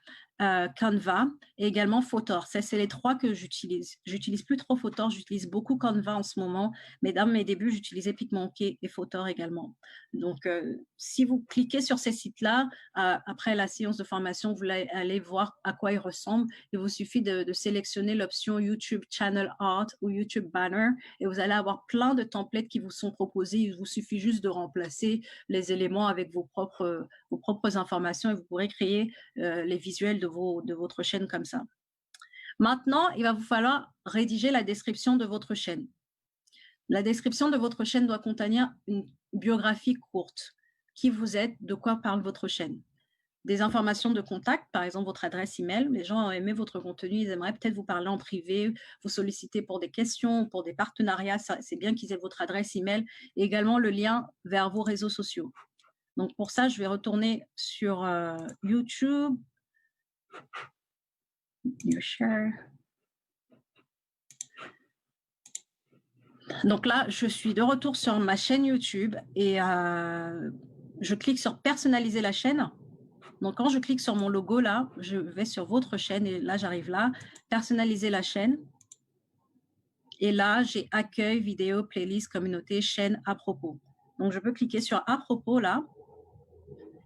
Canva et également Photor. Ça, c'est les 3 que j'utilise. J'utilise plus trop Photor, j'utilise beaucoup Canva en ce moment, mais dans mes débuts, j'utilisais PicMonkey et Photor également. Donc, si vous cliquez sur ces sites-là, après la séance de formation, vous allez voir à quoi ils ressemblent. Il vous suffit de sélectionner l'option YouTube Channel Art ou YouTube Banner et vous allez avoir plein de templates qui vous sont proposés. Il vous suffit juste de remplacer les éléments avec vos propres informations et vous pourrez créer les visuels de votre chaîne comme ça. Maintenant, il va vous falloir rédiger la description de votre chaîne. La description de votre chaîne doit contenir une biographie courte. Qui vous êtes, de quoi parle votre chaîne. Des informations de contact, par exemple votre adresse email. Les gens ont aimé votre contenu, ils aimeraient peut-être vous parler en privé, vous solliciter pour des questions, pour des partenariats. C'est bien qu'ils aient votre adresse email et également le lien vers vos réseaux sociaux. Donc, pour ça, je vais retourner sur YouTube. Donc là, je suis de retour sur ma chaîne YouTube et je clique sur personnaliser la chaîne. Donc, quand je clique sur mon logo là, je vais sur votre chaîne et là, j'arrive là, personnaliser la chaîne. Et là, j'ai accueil, vidéo, playlist, communauté, chaîne, à propos. Donc, je peux cliquer sur à propos là.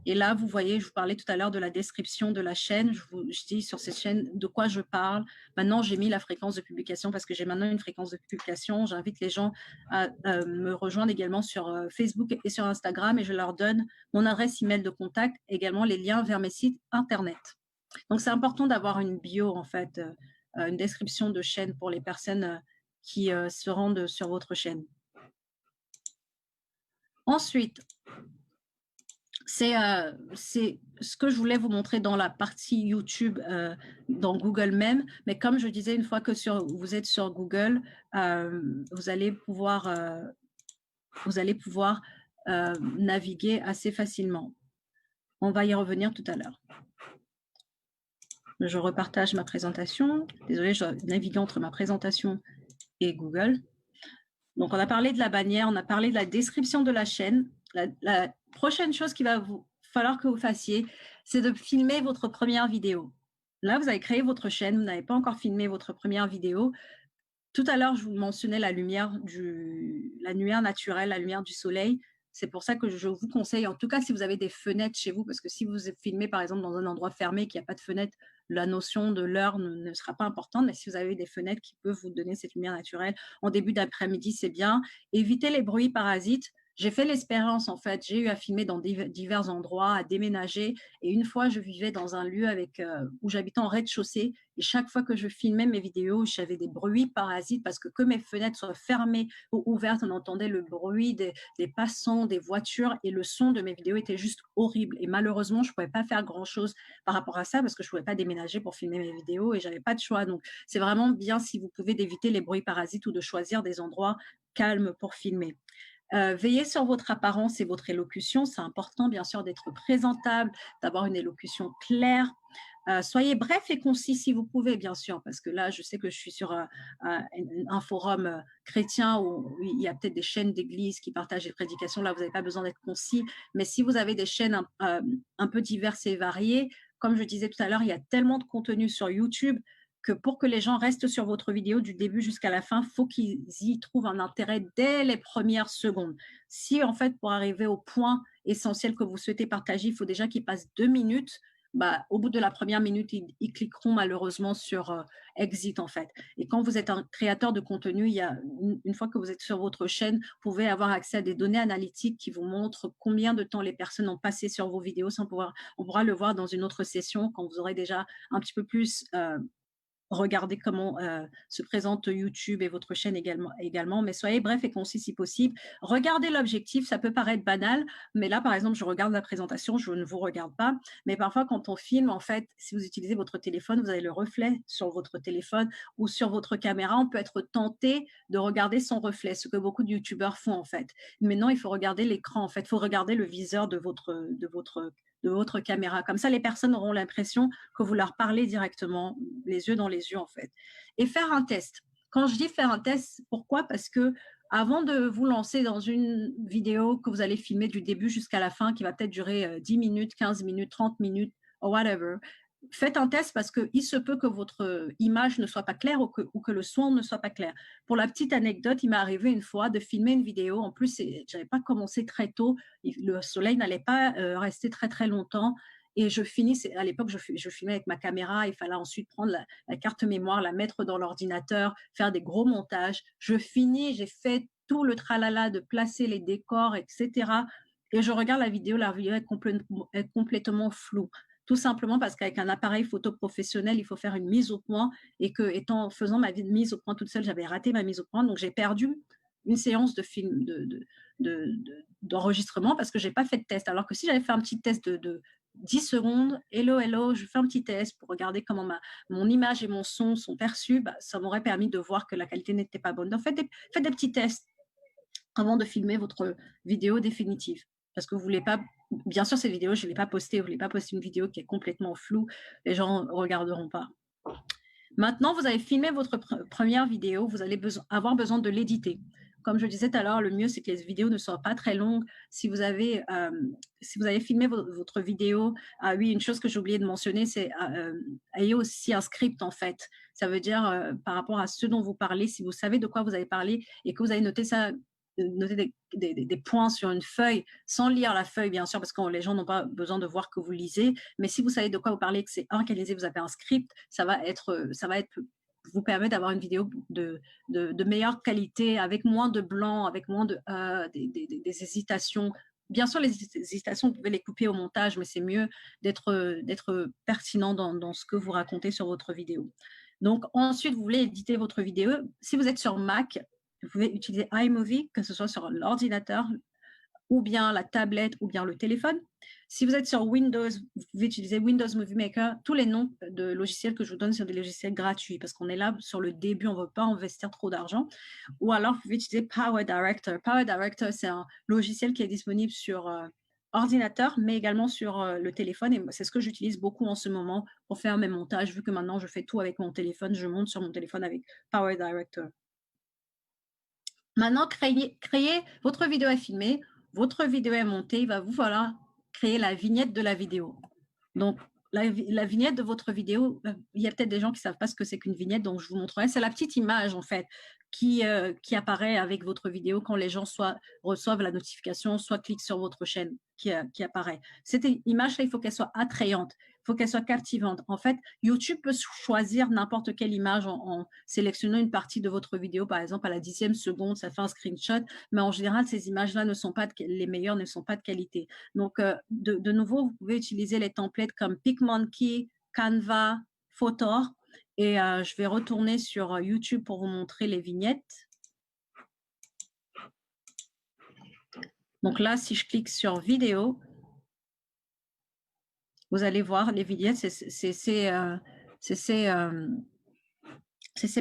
Et là, vous voyez, je vous parlais tout à l'heure de la description de la chaîne. Je dis sur cette chaîne de quoi je parle. Maintenant, j'ai mis la fréquence de publication parce que j'ai maintenant une fréquence de publication. J'invite les gens à me rejoindre également sur Facebook et sur Instagram et je leur donne mon adresse email de contact, également les liens vers mes sites Internet. Donc, c'est important d'avoir une bio, en fait, une description de chaîne pour les personnes qui se rendent sur votre chaîne. Ensuite, c'est ce que je voulais vous montrer dans la partie YouTube, dans Google même. Mais comme je disais, une fois que vous êtes sur Google, vous allez pouvoir naviguer assez facilement. On va y revenir tout à l'heure. Je repartage ma présentation. Désolée, je navigue entre ma présentation et Google. Donc, on a parlé de la bannière, on a parlé de la description de la chaîne. La prochaine chose qu'il va falloir que vous fassiez, c'est de filmer votre première vidéo. Là, vous avez créé votre chaîne, vous n'avez pas encore filmé votre première vidéo. Tout à l'heure, je vous mentionnais la lumière naturelle, la lumière du soleil. C'est pour ça que je vous conseille, en tout cas si vous avez des fenêtres chez vous, parce que si vous filmez par exemple dans un endroit fermé, qu'il n'y a pas de fenêtre, la notion de l'heure ne sera pas importante, mais si vous avez des fenêtres qui peuvent vous donner cette lumière naturelle en début d'après-midi, c'est bien. Évitez les bruits parasites. J'ai fait l'expérience, en fait, j'ai eu à filmer dans divers endroits, à déménager. Et une fois, je vivais dans un lieu où j'habitais en rez-de-chaussée. Et chaque fois que je filmais mes vidéos, j'avais des bruits parasites parce que mes fenêtres soient fermées ou ouvertes, on entendait le bruit des passants, des voitures et le son de mes vidéos était juste horrible. Et malheureusement, je ne pouvais pas faire grand-chose par rapport à ça parce que je ne pouvais pas déménager pour filmer mes vidéos et je n'avais pas de choix. Donc, c'est vraiment bien si vous pouvez d'éviter les bruits parasites ou de choisir des endroits calmes pour filmer. Veillez sur votre apparence et votre élocution. C'est important, bien sûr, d'être présentable, d'avoir une élocution claire. Soyez bref et concis si vous pouvez, bien sûr, parce que là, je sais que je suis sur un forum chrétien où il y a peut-être des chaînes d'église qui partagent les prédications. Là, vous n'avez pas besoin d'être concis. Mais si vous avez des chaînes un peu diverses et variées, comme je disais tout à l'heure, il y a tellement de contenu sur YouTube que pour que les gens restent sur votre vidéo du début jusqu'à la fin, il faut qu'ils y trouvent un intérêt dès les premières secondes. Si, en fait, pour arriver au point essentiel que vous souhaitez partager, il faut déjà qu'ils passent 2 minutes, bah, au bout de la première minute, ils cliqueront malheureusement sur Exit, en fait. Et quand vous êtes un créateur de contenu, il y a une fois que vous êtes sur votre chaîne, vous pouvez avoir accès à des données analytiques qui vous montrent combien de temps les personnes ont passé sur vos vidéos. On pourra le voir dans une autre session quand vous aurez déjà un petit peu plus regardez comment se présente YouTube et votre chaîne également, mais soyez bref et concis si possible. Regardez l'objectif, ça peut paraître banal, mais là, par exemple, je regarde la présentation, je ne vous regarde pas, mais parfois, quand on filme, en fait, si vous utilisez votre téléphone, vous avez le reflet sur votre téléphone ou sur votre caméra, on peut être tenté de regarder son reflet, ce que beaucoup de YouTubeurs font, en fait. Maintenant, il faut regarder l'écran, en fait, il faut regarder le viseur de votre caméra. Comme ça, les personnes auront l'impression que vous leur parlez directement, les yeux dans les yeux, en fait. Et faire un test. Quand je dis faire un test, pourquoi? Parce que avant de vous lancer dans une vidéo que vous allez filmer du début jusqu'à la fin, qui va peut-être durer 10 minutes, 15 minutes, 30 minutes, or whatever, faites un test parce qu'il se peut que votre image ne soit pas claire ou que le son ne soit pas clair. Pour la petite anecdote, il m'est arrivé une fois de filmer une vidéo. En plus, je n'avais pas commencé très tôt. Le soleil n'allait pas rester très, très longtemps. Et à l'époque, je filmais avec ma caméra. Il fallait ensuite prendre la carte mémoire, la mettre dans l'ordinateur, faire des gros montages. Je finis, j'ai fait tout le tralala de placer les décors, etc. Et je regarde la vidéo est complètement floue. Tout simplement parce qu'avec un appareil photo professionnel, il faut faire une mise au point et que, faisant ma mise au point toute seule, j'avais raté ma mise au point. Donc, j'ai perdu une séance de film, d'enregistrement parce que je n'ai pas fait de test. Alors que si j'avais fait un petit test de 10 secondes, hello, je fais un petit test pour regarder comment mon image et mon son sont perçus, bah, ça m'aurait permis de voir que la qualité n'était pas bonne. Donc, faites des petits tests avant de filmer votre vidéo définitive. Parce que vous voulez pas, bien sûr, cette vidéo, je ne l'ai pas postée, vous ne voulez pas poster une vidéo qui est complètement floue, les gens ne regarderont pas. Maintenant, vous avez filmé votre première vidéo, vous allez avoir besoin de l'éditer. Comme je disais tout à l'heure, le mieux, c'est que les vidéos ne soient pas très longues. Si vous avez filmé votre vidéo, oui, une chose que j'ai oublié de mentionner, c'est ayez aussi un script, en fait. Ça veut dire, par rapport à ce dont vous parlez, si vous savez de quoi vous avez parlé et que vous avez noté des points sur une feuille, sans lire la feuille, bien sûr, parce que les gens n'ont pas besoin de voir que vous lisez. Mais si vous savez de quoi vous parlez, que c'est organisé, vous avez un script, ça va vous permet d'avoir une vidéo de meilleure qualité, avec moins de blanc, avec moins des hésitations. Bien sûr, les hésitations, vous pouvez les couper au montage, mais c'est mieux d'être pertinent dans ce que vous racontez sur votre vidéo. Donc, ensuite, vous voulez éditer votre vidéo. Si vous êtes sur Mac, vous pouvez utiliser iMovie, que ce soit sur l'ordinateur, ou bien la tablette, ou bien le téléphone. Si vous êtes sur Windows, vous pouvez utiliser Windows Movie Maker. Tous les noms de logiciels que je vous donne sont des logiciels gratuits, parce qu'on est là sur le début, on ne veut pas investir trop d'argent. Ou alors, vous pouvez utiliser Power Director. Power Director, c'est un logiciel qui est disponible sur ordinateur, mais également sur le téléphone. Et c'est ce que j'utilise beaucoup en ce moment pour faire mes montages, vu que maintenant, je fais tout avec mon téléphone. Je monte sur mon téléphone avec Power Director. Maintenant, créez votre vidéo est filmée, votre vidéo est montée, il va vous falloir créer la vignette de la vidéo. Donc, la vignette de votre vidéo, il y a peut-être des gens qui ne savent pas ce que c'est qu'une vignette, donc je vous montrerai. C'est la petite image, en fait, qui apparaît avec votre vidéo quand les gens soit reçoivent la notification, soit cliquent sur votre chaîne qui apparaît. Cette image-là, il faut qu'elle soit attrayante. Il faut qu'elle soit captivante. En fait, YouTube peut choisir n'importe quelle image en sélectionnant une partie de votre vidéo, par exemple, à la 10e seconde, ça fait un screenshot, mais en général, ces images-là ne sont pas les meilleures, ne sont pas de qualité. Donc, de nouveau, vous pouvez utiliser les templates comme PicMonkey, Canva, Photor, et je vais retourner sur YouTube pour vous montrer les vignettes. Donc là, si je clique sur vidéo, vous allez voir les vignettes, c'est ces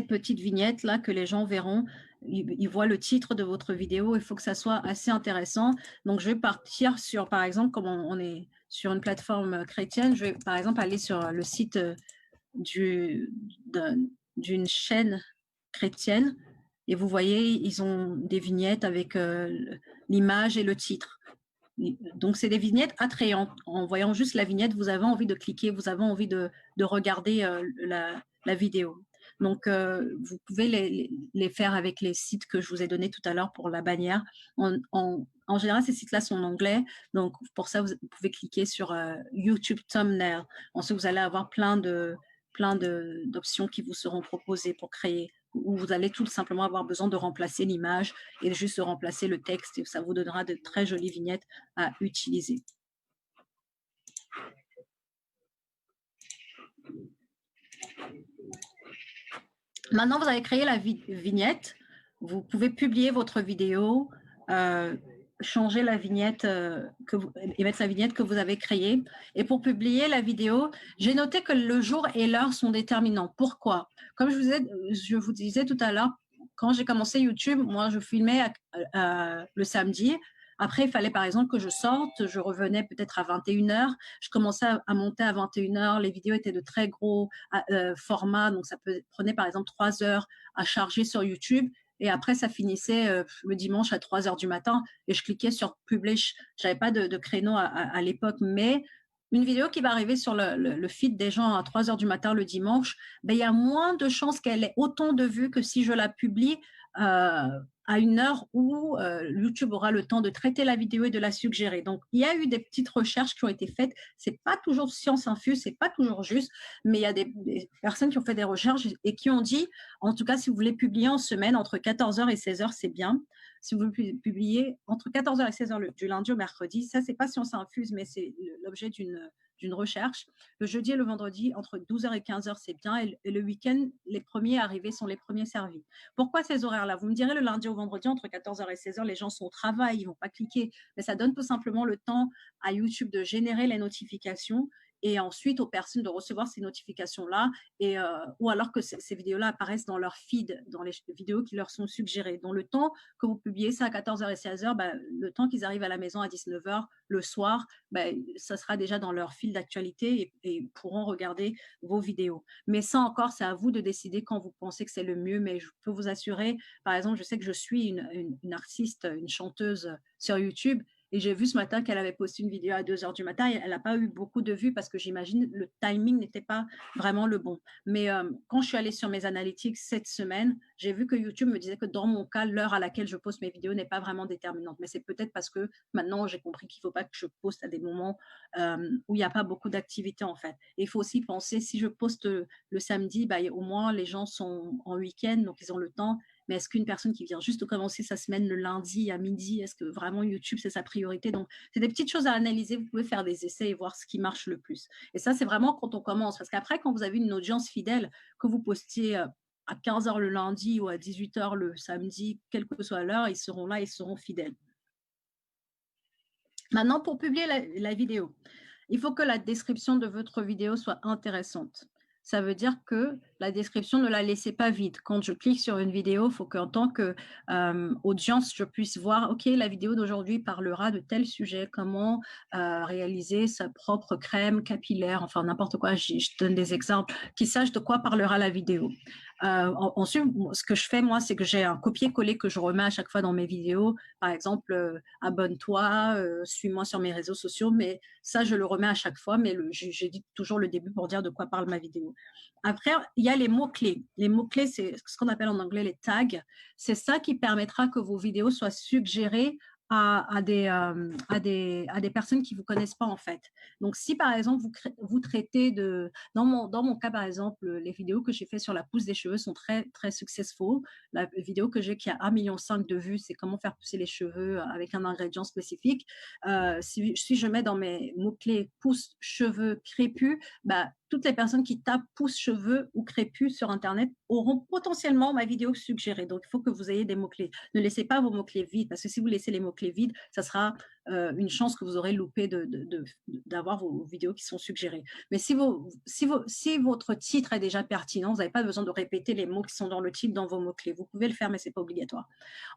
petites vignettes-là que les gens verront. Ils voient le titre de votre vidéo, il faut que ça soit assez intéressant. Donc, je vais partir sur, par exemple, comme on est sur une plateforme chrétienne, je vais par exemple aller sur le site d'une chaîne chrétienne et vous voyez, ils ont des vignettes avec l'image et le titre. Donc, c'est des vignettes attrayantes. En voyant juste la vignette, vous avez envie de cliquer, vous avez envie de regarder la vidéo. Donc, vous pouvez les faire avec les sites que je vous ai donnés tout à l'heure pour la bannière. En général, ces sites-là sont en anglais. Donc, pour ça, vous pouvez cliquer sur YouTube Thumbnail. Ensuite, vous allez avoir plein d'options qui vous seront proposées pour créer, où vous allez tout simplement avoir besoin de remplacer l'image et juste de remplacer le texte. Et ça vous donnera de très jolies vignettes à utiliser. Maintenant, vous avez créé la vignette. Vous pouvez publier votre vidéo, changer la vignette et mettre la vignette que vous avez créée. Et pour publier la vidéo, j'ai noté que le jour et l'heure sont déterminants. Pourquoi? Comme je vous disais tout à l'heure, quand j'ai commencé YouTube, moi, je filmais le samedi. Après, il fallait par exemple que je sorte, je revenais peut-être à 21h, je commençais à monter à 21h, les vidéos étaient de très gros format, donc ça prenait par exemple 3 heures à charger sur YouTube. Et après, ça finissait le dimanche à 3 heures du matin et je cliquais sur Publish. Je n'avais pas de créneau à l'époque, mais une vidéo qui va arriver sur le feed des gens à 3 heures du matin le dimanche, ben, il y a moins de chances qu'elle ait autant de vues que si je la publie à une heure où YouTube aura le temps de traiter la vidéo et de la suggérer. Donc, il y a eu des petites recherches qui ont été faites. Ce n'est pas toujours science infuse, ce n'est pas toujours juste, mais il y a des personnes qui ont fait des recherches et qui ont dit, en tout cas, si vous voulez publier en semaine, entre 14h et 16h, c'est bien. Si vous publiez entre 14h et 16h du lundi au mercredi, ça, ce n'est pas science infuse, mais c'est l'objet d'une recherche. Le jeudi et le vendredi, entre 12h et 15h, c'est bien. Et le week-end, les premiers arrivés sont les premiers servis. Pourquoi ces horaires-là? Vous me direz, le lundi au vendredi, entre 14h et 16h, les gens sont au travail, ils ne vont pas cliquer. Mais ça donne tout simplement le temps à YouTube de générer les notifications et ensuite aux personnes de recevoir ces notifications-là, ou alors que ces vidéos-là apparaissent dans leur feed, dans les vidéos qui leur sont suggérées. Donc, le temps que vous publiez ça à 14h et 16h, ben, le temps qu'ils arrivent à la maison à 19h le soir, ben, ça sera déjà dans leur fil d'actualité et ils pourront regarder vos vidéos. Mais ça encore, c'est à vous de décider quand vous pensez que c'est le mieux, mais je peux vous assurer, par exemple, je sais que je suis une artiste, une chanteuse sur YouTube, et j'ai vu ce matin qu'elle avait posté une vidéo à 2h du matin et elle n'a pas eu beaucoup de vues parce que j'imagine le timing n'était pas vraiment le bon. Mais quand je suis allée sur mes analytics cette semaine, j'ai vu que YouTube me disait que dans mon cas, l'heure à laquelle je poste mes vidéos n'est pas vraiment déterminante. Mais c'est peut-être parce que maintenant, j'ai compris qu'il ne faut pas que je poste à des moments où il n'y a pas beaucoup d'activité en fait. Et il faut aussi penser, si je poste le samedi, bah, au moins les gens sont en week-end, donc ils ont le temps. Mais est-ce qu'une personne qui vient juste de commencer sa semaine le lundi à midi, est-ce que vraiment YouTube, c'est sa priorité? Donc, c'est des petites choses à analyser. Vous pouvez faire des essais et voir ce qui marche le plus. Et ça, c'est vraiment quand on commence. Parce qu'après, quand vous avez une audience fidèle, que vous postiez à 15h le lundi ou à 18h le samedi, quelle que soit l'heure, ils seront là, ils seront fidèles. Maintenant, pour publier la vidéo, il faut que la description de votre vidéo soit intéressante. Ça veut dire que la description, ne la laissez pas vide. Quand je clique sur une vidéo, il faut qu'en tant qu'audience, je puisse voir, OK, la vidéo d'aujourd'hui parlera de tel sujet, comment réaliser sa propre crème capillaire, enfin n'importe quoi, je donne des exemples, qui sachent de quoi parlera la vidéo. Ensuite, ce que je fais, moi, c'est que j'ai un copier-coller que je remets à chaque fois dans mes vidéos. Par exemple, abonne-toi, suis-moi sur mes réseaux sociaux, mais ça, je le remets à chaque fois, mais j'ai dit toujours le début pour dire de quoi parle ma vidéo. Après, il y a les mots-clés. Les mots-clés, c'est ce qu'on appelle en anglais les tags. C'est ça qui permettra que vos vidéos soient suggérées à des personnes qui ne vous connaissent pas en fait. Donc, si par exemple, vous traitez de… Dans mon cas, par exemple, les vidéos que j'ai faites sur la pousse des cheveux sont très, très successful. La vidéo que j'ai qui a 1,5 million de vues, c'est comment faire pousser les cheveux avec un ingrédient spécifique. Si je mets dans mes mots-clés pousse cheveux crépus, bah, toutes les personnes qui tapent pouce cheveux ou crépus sur Internet auront potentiellement ma vidéo suggérée. Donc, il faut que vous ayez des mots-clés. Ne laissez pas vos mots-clés vides parce que si vous laissez les mots-clés vides, ça sera une chance que vous aurez loupé d'avoir vos vidéos qui sont suggérées. Mais si votre titre est déjà pertinent, vous n'avez pas besoin de répéter les mots qui sont dans le titre dans vos mots-clés. Vous pouvez le faire, mais ce n'est pas obligatoire.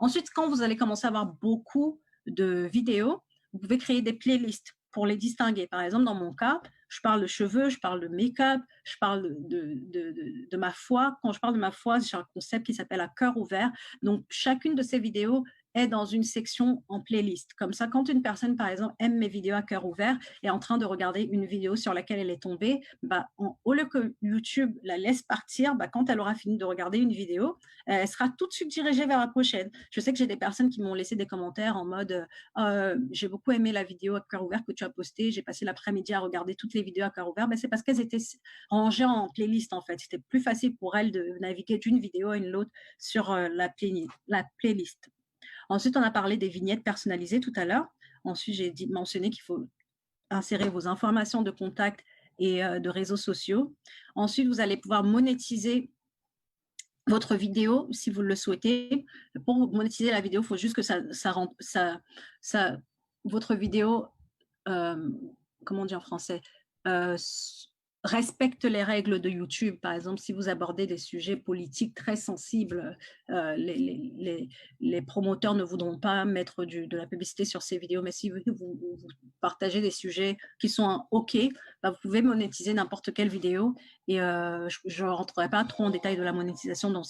Ensuite, quand vous allez commencer à avoir beaucoup de vidéos, vous pouvez créer des playlists pour les distinguer. Par exemple, dans mon cas, je parle de cheveux, je parle de make-up, je parle de ma foi. Quand je parle de ma foi, j'ai un concept qui s'appelle à cœur ouvert. Donc, chacune de ces vidéos est dans une section en playlist. Comme ça, quand une personne, par exemple, aime mes vidéos à cœur ouvert et est en train de regarder une vidéo sur laquelle elle est tombée, bah, au lieu que YouTube la laisse partir, bah, quand elle aura fini de regarder une vidéo, elle sera tout de suite dirigée vers la prochaine. Je sais que j'ai des personnes qui m'ont laissé des commentaires en mode j'ai beaucoup aimé la vidéo à cœur ouvert que tu as postée, j'ai passé l'après-midi à regarder toutes les vidéos à cœur ouvert. Ben, c'est parce qu'elles étaient rangées en playlist en fait. C'était plus facile pour elles de naviguer d'une vidéo à une autre sur la playlist. Ensuite, on a parlé des vignettes personnalisées tout à l'heure. Ensuite, j'ai mentionné qu'il faut insérer vos informations de contact et de réseaux sociaux. Ensuite, vous allez pouvoir monétiser votre vidéo si vous le souhaitez. Pour monétiser la vidéo, il faut juste que votre vidéo, comment on dit en français, respecte les règles de YouTube. Par exemple, si vous abordez des sujets politiques très sensibles, les promoteurs ne voudront pas mettre de la publicité sur ces vidéos, mais si vous partagez des sujets qui sont OK, bah, vous pouvez monétiser n'importe quelle vidéo. Et je ne rentrerai pas trop en détail de la monétisation dans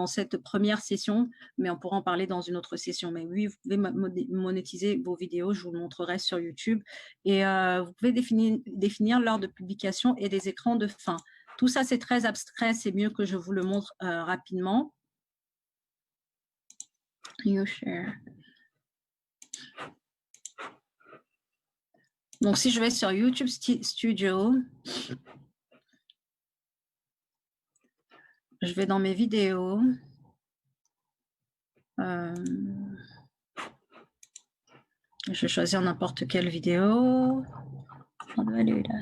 cette première session, mais on pourra en parler dans une autre session. Mais oui, vous pouvez monétiser vos vidéos, je vous le montrerai sur YouTube. Et vous pouvez définir l'heure de publication et des écrans de fin. Tout ça, c'est très abstrait, c'est mieux que je vous le montre rapidement. You share. Donc, si je vais sur YouTube Studio, je vais dans mes vidéos. Je vais choisir n'importe quelle vidéo. On va aller là.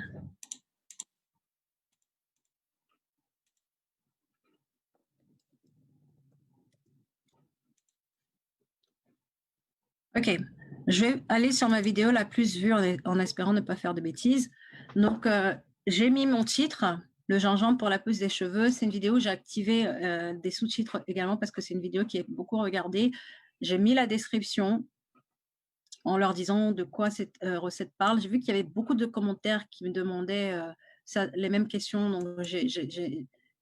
OK, je vais aller sur ma vidéo la plus vue en espérant ne pas faire de bêtises. Donc, j'ai mis mon titre, le gingembre pour la pousse des cheveux. C'est une vidéo où j'ai activé des sous-titres également parce que c'est une vidéo qui est beaucoup regardée. J'ai mis la description en leur disant de quoi cette recette parle. J'ai vu qu'il y avait beaucoup de commentaires qui me demandaient les mêmes questions. Donc,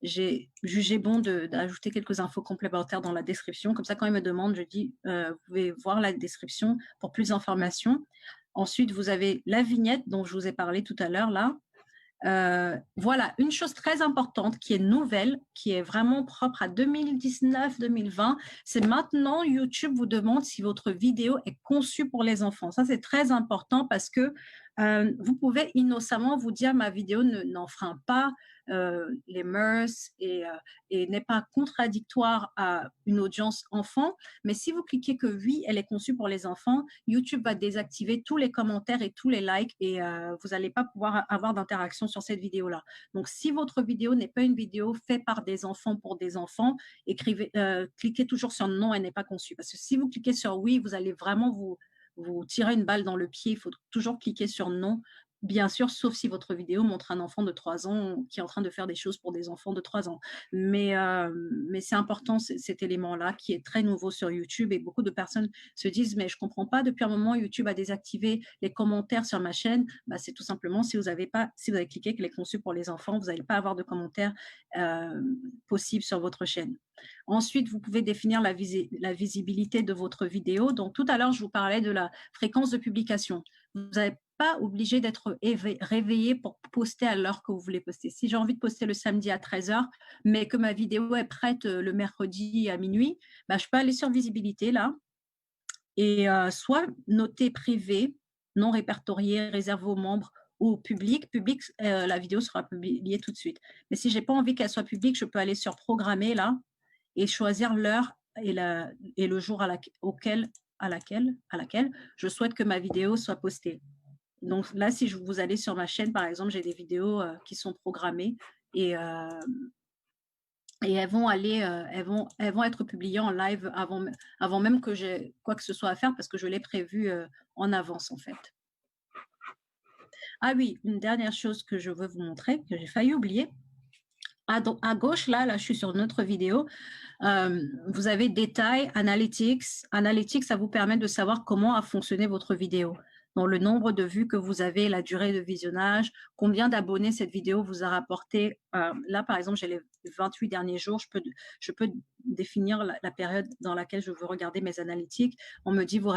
j'ai jugé bon d'ajouter quelques infos complémentaires dans la description. Comme ça, quand ils me demandent, je dis, vous pouvez voir la description pour plus d'informations. Ensuite, vous avez la vignette dont je vous ai parlé tout à l'heure là. Voilà, une chose très importante qui est nouvelle, qui est vraiment propre à 2019-2020, c'est maintenant YouTube vous demande si votre vidéo est conçue pour les enfants. Ça, c'est très important parce que vous pouvez innocemment vous dire ma vidéo n'enfreint pas les mœurs et n'est pas contradictoire à une audience enfant. Mais si vous cliquez que oui, elle est conçue pour les enfants, YouTube va désactiver tous les commentaires et tous les likes et vous n'allez pas pouvoir avoir d'interaction sur cette vidéo-là. Donc, si votre vidéo n'est pas une vidéo faite par des enfants pour des enfants, cliquez toujours sur non, elle n'est pas conçue. Parce que si vous cliquez sur oui, vous allez vraiment vous tirer une balle dans le pied. Il faut toujours cliquer sur non. Bien sûr, sauf si votre vidéo montre un enfant de 3 ans qui est en train de faire des choses pour des enfants de 3 ans. Mais c'est important cet élément-là qui est très nouveau sur YouTube et beaucoup de personnes se disent « mais je ne comprends pas, depuis un moment, YouTube a désactivé les commentaires sur ma chaîne ». Bah, c'est tout simplement si vous avez cliqué qu'elle est conçue pour les enfants, vous n'allez pas avoir de commentaires possibles sur votre chaîne. Ensuite, vous pouvez définir la visibilité de votre vidéo. Donc, tout à l'heure, je vous parlais de la fréquence de publication. Vous n'êtes pas obligé d'être réveillé pour poster à l'heure que vous voulez poster. Si j'ai envie de poster le samedi à 13h, mais que ma vidéo est prête le mercredi à minuit, bah, je peux aller sur visibilité là et soit noter privé, non répertorié, réservé aux membres, ou public. Public, la vidéo sera publiée tout de suite. Mais si je n'ai pas envie qu'elle soit publique, je peux aller sur programmer là et choisir l'heure et le jour à laquelle je souhaite que ma vidéo soit postée. Donc là, si vous allez sur ma chaîne, par exemple, j'ai des vidéos qui sont programmées et elles vont être publiées en live avant même que j'ai quoi que ce soit à faire, parce que je l'ai prévu en avance en fait. Ah oui, une dernière chose que je veux vous montrer, que j'ai failli oublier. À gauche, là, je suis sur notre vidéo. Vous avez détails, analytics. Analytics, ça vous permet de savoir comment a fonctionné votre vidéo. Donc, le nombre de vues que vous avez, la durée de visionnage, combien d'abonnés cette vidéo vous a rapporté. Là, par exemple, j'ai les 28 derniers jours. Je peux définir la période dans laquelle je veux regarder mes analytics. On me dit vos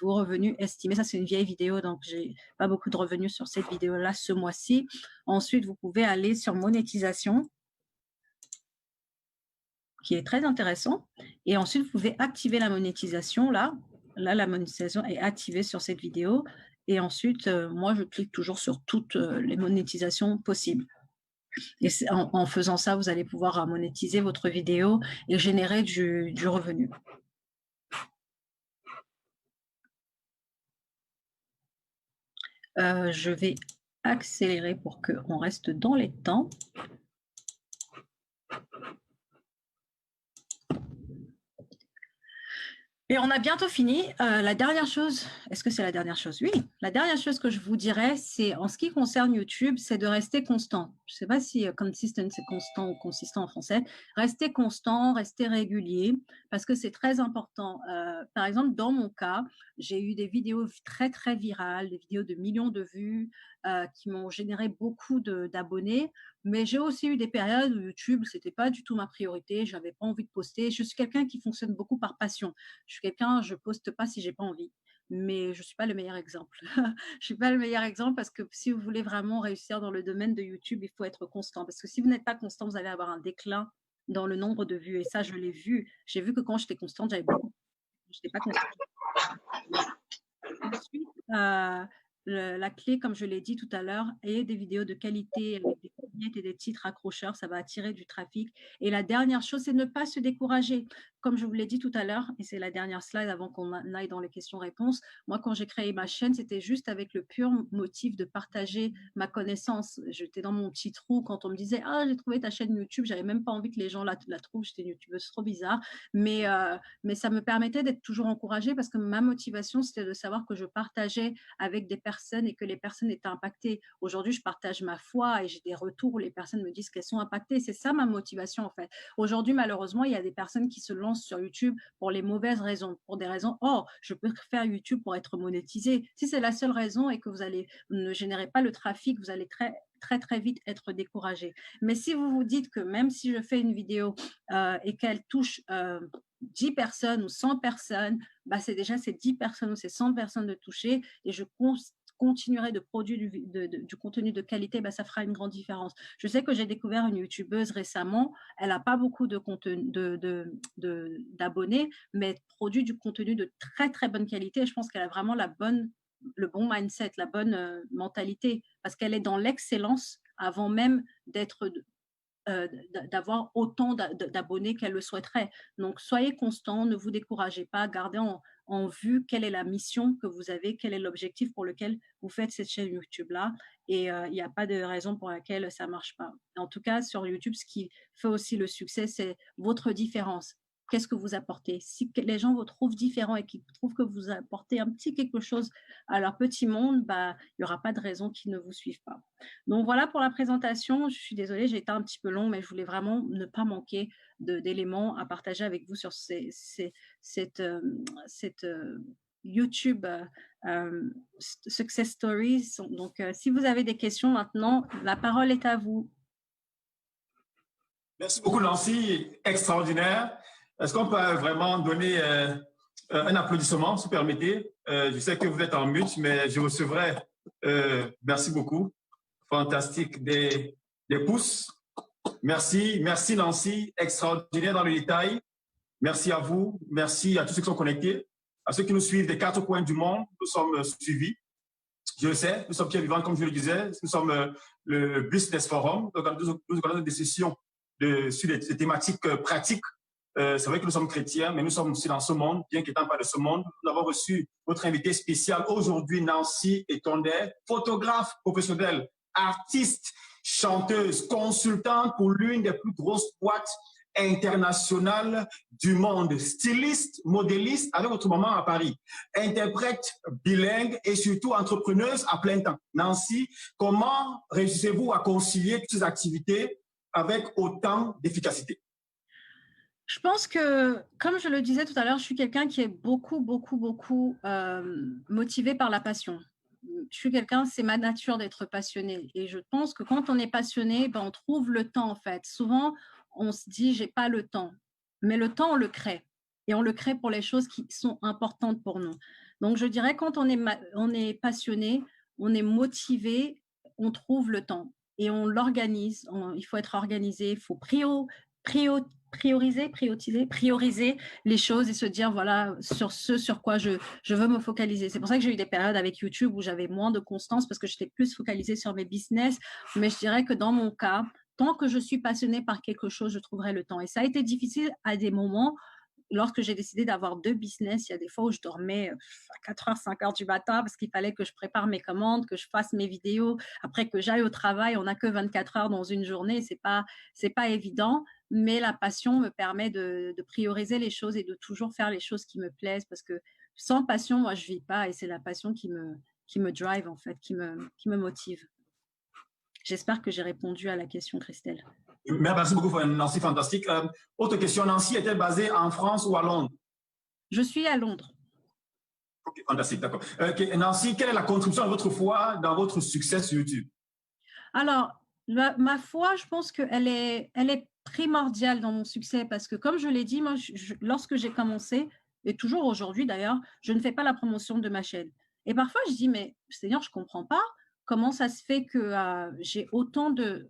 revenus estimés. Ça, c'est une vieille vidéo, donc j'ai pas beaucoup de revenus sur cette vidéo-là ce mois-ci. Ensuite, vous pouvez aller sur monétisation, qui est très intéressant. Et ensuite, vous pouvez activer la monétisation. Là, la monétisation est activée sur cette vidéo. Et ensuite, moi, je clique toujours sur toutes les monétisations possibles. Et en faisant ça, vous allez pouvoir monétiser votre vidéo et générer du revenu. Je vais accélérer pour qu'on reste dans les temps. Et on a bientôt fini. La dernière chose, est-ce que c'est la dernière chose? Oui, la dernière chose que je vous dirais, c'est en ce qui concerne YouTube, c'est de rester constant. Je ne sais pas si consistent, c'est constant ou consistant en français. Restez constant, restez régulier, parce que c'est très important. Par exemple, dans mon cas, j'ai eu des vidéos très, très virales, des vidéos de millions de vues qui m'ont généré beaucoup d'abonnés. Mais j'ai aussi eu des périodes où YouTube, ce n'était pas du tout ma priorité. Je n'avais pas envie de poster. Je suis quelqu'un qui fonctionne beaucoup par passion. Je suis quelqu'un, je poste pas si j'ai pas envie, mais je suis pas le meilleur exemple. Je suis pas le meilleur exemple parce que si vous voulez vraiment réussir dans le domaine de YouTube, il faut être constant. Parce que si vous n'êtes pas constant, vous allez avoir un déclin dans le nombre de vues. Et ça, je l'ai vu. J'ai vu que quand j'étais constante, j'avais beaucoup. Je n'étais pas constante. Ensuite, la clé, comme je l'ai dit tout à l'heure, est des vidéos de qualité avec des vignettes et des titres accrocheurs. Ça va attirer du trafic. Et la dernière chose, c'est ne pas se décourager. Comme je vous l'ai dit tout à l'heure, et c'est la dernière slide avant qu'on aille dans les questions-réponses, moi, quand j'ai créé ma chaîne, c'était juste avec le pur motif de partager ma connaissance. J'étais dans mon petit trou quand on me disait « Ah, j'ai trouvé ta chaîne YouTube », j'avais même pas envie que les gens la trouvent, j'étais une youtubeuse trop bizarre, mais ça me permettait d'être toujours encouragée parce que ma motivation, c'était de savoir que je partageais avec des personnes et que les personnes étaient impactées. Aujourd'hui, je partage ma foi et j'ai des retours où les personnes me disent qu'elles sont impactées. C'est ça ma motivation, en fait. Aujourd'hui, malheureusement, il y a des personnes qui se lancent sur YouTube pour les mauvaises raisons, pour des raisons, oh, je peux faire YouTube pour être monétisé. Si c'est la seule raison et que vous ne générez pas le trafic, vous allez très vite être découragé. Mais si vous vous dites que même si je fais une vidéo et qu'elle touche 10 personnes ou 100 personnes, bah c'est déjà ces 10 personnes ou ces 100 personnes de toucher et je continuerai de produire du contenu de qualité, bah, ça fera une grande différence. Je sais que j'ai découvert une youtubeuse récemment, elle n'a pas beaucoup d'abonnés, mais elle produit du contenu de très bonne qualité et je pense qu'elle a vraiment le bon mindset, la bonne mentalité, parce qu'elle est dans l'excellence avant même d'avoir autant d'abonnés qu'elle le souhaiterait. Donc, soyez constant, ne vous découragez pas, gardez en vue quelle est la mission que vous avez, quel est l'objectif pour lequel vous faites cette chaîne YouTube-là. Et il n'y a pas de raison pour laquelle ça ne marche pas. En tout cas, sur YouTube, ce qui fait aussi le succès, c'est votre différence. Qu'est-ce que vous apportez? Si les gens vous trouvent différent et qu'ils trouvent que vous apportez un petit quelque chose à leur petit monde, bah, il n'y aura pas de raison qu'ils ne vous suivent pas. Donc voilà pour la présentation. Je suis désolée, j'ai été un petit peu long, mais je voulais vraiment ne pas manquer d'éléments à partager avec vous sur cette YouTube Success Stories. Donc, si vous avez des questions maintenant, la parole est à vous. Merci beaucoup, Nancy. Extraordinaire. Est-ce qu'on peut vraiment donner un applaudissement, si vous permettez? Je sais que vous êtes en mute, mais je recevrai. Merci beaucoup. Fantastique. Des pouces. Merci. Merci, Nancy. Extraordinaire dans le détail. Merci à vous. Merci à tous ceux qui sont connectés. à ceux qui nous suivent des 4 coins du monde. Nous sommes suivis. Je le sais, nous sommes Pierre Vivant, comme je le disais. Nous sommes le Business Forum. Nous organisons des sessions sur des thématiques pratiques. C'est vrai que nous sommes chrétiens, mais nous sommes aussi dans ce monde, bien qu'étant pas de ce monde. Nous avons reçu notre invité spécial aujourd'hui, Nancy Etondeh, photographe professionnelle, artiste, chanteuse, consultante pour l'une des plus grosses boîtes internationales du monde, styliste, modéliste avec votre maman à Paris, interprète bilingue et surtout entrepreneuse à plein temps. Nancy, comment réussissez-vous à concilier toutes ces activités avec autant d'efficacité? Je pense que, comme je le disais tout à l'heure, je suis quelqu'un qui est beaucoup motivé par la passion. Je suis quelqu'un, c'est ma nature d'être passionné. Et je pense que quand on est passionné, ben, on trouve le temps en fait. Souvent, on se dit, j'ai pas le temps. Mais le temps, on le crée. Et on le crée pour les choses qui sont importantes pour nous. Donc, je dirais, quand on est passionné, on est motivé, on trouve le temps. Et on l'organise. Il faut être organisé, il faut prioriser les choses et se dire, voilà, sur ce sur quoi je veux me focaliser. C'est pour ça que j'ai eu des périodes avec YouTube où j'avais moins de constance parce que j'étais plus focalisée sur mes business. Mais je dirais que dans mon cas, tant que je suis passionnée par quelque chose, je trouverai le temps. Et ça a été difficile à des moments. Lorsque j'ai décidé d'avoir 2 business, il y a des fois où je dormais à 4h, 5h du matin parce qu'il fallait que je prépare mes commandes, que je fasse mes vidéos, après que j'aille au travail. On n'a que 24 heures dans une journée, c'est pas évident, mais la passion me permet de prioriser les choses et de toujours faire les choses qui me plaisent parce que sans passion, moi, je vis pas et c'est la passion qui me drive en fait, qui me motive. J'espère que j'ai répondu à la question, Christelle. Merci beaucoup, Nancy, fantastique. Autre question, Nancy est-elle basée en France ou à Londres? Je suis à Londres. Ok, fantastique, d'accord. Nancy, quelle est la contribution de votre foi dans votre succès sur YouTube? Alors, ma foi, je pense qu'elle est primordiale dans mon succès parce que, comme je l'ai dit, moi, lorsque j'ai commencé, et toujours aujourd'hui d'ailleurs, je ne fais pas la promotion de ma chaîne. Et parfois, je dis, mais Seigneur, je ne comprends pas comment ça se fait que j'ai autant de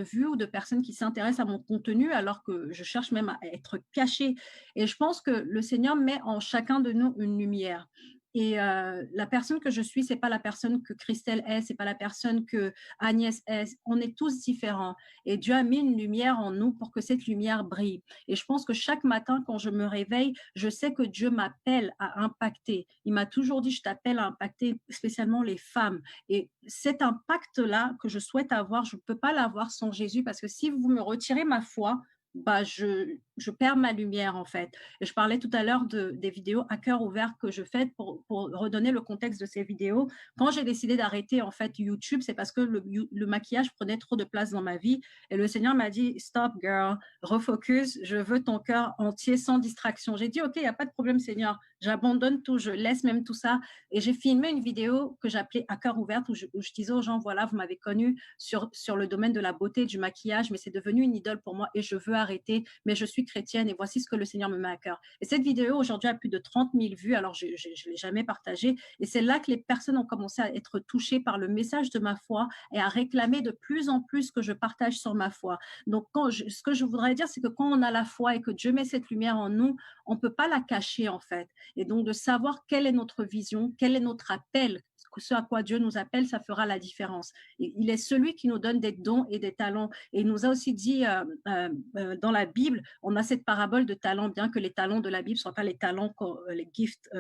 vues ou de personnes qui s'intéressent à mon contenu alors que je cherche même à être cachée. Et je pense que le Seigneur met en chacun de nous une lumière. Et la personne que je suis, c'est pas la personne que Christelle est, c'est pas la personne que Agnès est. On est tous différents. Et Dieu a mis une lumière en nous pour que cette lumière brille. Et je pense que chaque matin, quand je me réveille, je sais que Dieu m'appelle à impacter. Il m'a toujours dit, je t'appelle à impacter spécialement les femmes. Et cet impact-là que je souhaite avoir, je ne peux pas l'avoir sans Jésus parce que si vous me retirez ma foi, bah, je perds ma lumière en fait. Et je parlais tout à l'heure des vidéos à cœur ouvert que je fais pour redonner le contexte de ces vidéos. Quand j'ai décidé d'arrêter en fait YouTube, c'est parce que le maquillage prenait trop de place dans ma vie et le Seigneur m'a dit stop girl, refocus, je veux ton cœur entier sans distraction. J'ai dit ok, il n'y a pas de problème Seigneur, j'abandonne tout, je laisse même tout ça et j'ai filmé une vidéo que j'appelais à cœur ouvert où je disais aux gens voilà, vous m'avez connu sur le domaine de la beauté, du maquillage, mais c'est devenu une idole pour moi et je veux arrêter, mais je suis chrétienne et voici ce que le Seigneur me met à cœur. Et cette vidéo aujourd'hui a plus de 30 000 vues, alors je ne l'ai jamais partagée et c'est là que les personnes ont commencé à être touchées par le message de ma foi et à réclamer de plus en plus que je partage sur ma foi. Donc ce que je voudrais dire, c'est que quand on a la foi et que Dieu met cette lumière en nous, on ne peut pas la cacher en fait. Et donc de savoir quelle est notre vision, quel est notre appel, ce à quoi Dieu nous appelle, ça fera la différence. Il est celui qui nous donne des dons et des talents. Et il nous a aussi dit dans la Bible, on a cette parabole de talents, bien que les talents de la Bible ne soient pas les talents, les gifts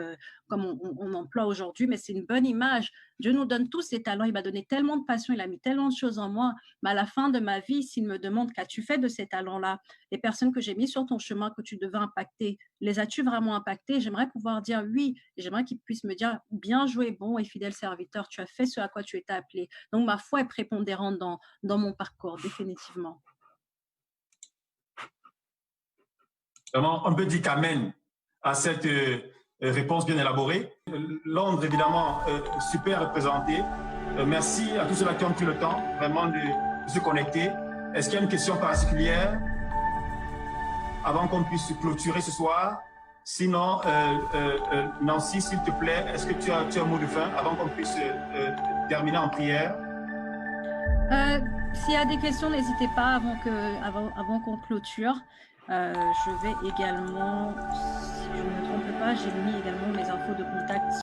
comme on emploie aujourd'hui, mais c'est une bonne image. Dieu nous donne tous ces talents. Il m'a donné tellement de passion, il a mis tellement de choses en moi. Mais à la fin de ma vie, s'il me demande qu'as-tu fait de ces talents-là, les personnes que j'ai mis sur ton chemin, que tu devais impacter, les as-tu vraiment impactées? J'aimerais pouvoir dire oui. Et j'aimerais qu'ils puissent me dire bien joué, bon et fidèle serviteur, tu as fait ce à quoi tu étais appelé. Donc ma foi est prépondérante dans mon parcours, définitivement. Vraiment, on peut dire qu'amen à cette réponse bien élaborée. Londres, évidemment, super représenté. Merci à tous ceux-là qui ont pris le temps vraiment de se connecter. Est-ce qu'il y a une question particulière avant qu'on puisse clôturer ce soir? Sinon, Nancy, s'il te plaît, est-ce que tu as un mot de fin avant qu'on puisse terminer en prière? S'il y a des questions, n'hésitez pas avant qu'on clôture. Je vais également, si je ne me trompe pas, j'ai mis également mes infos de contact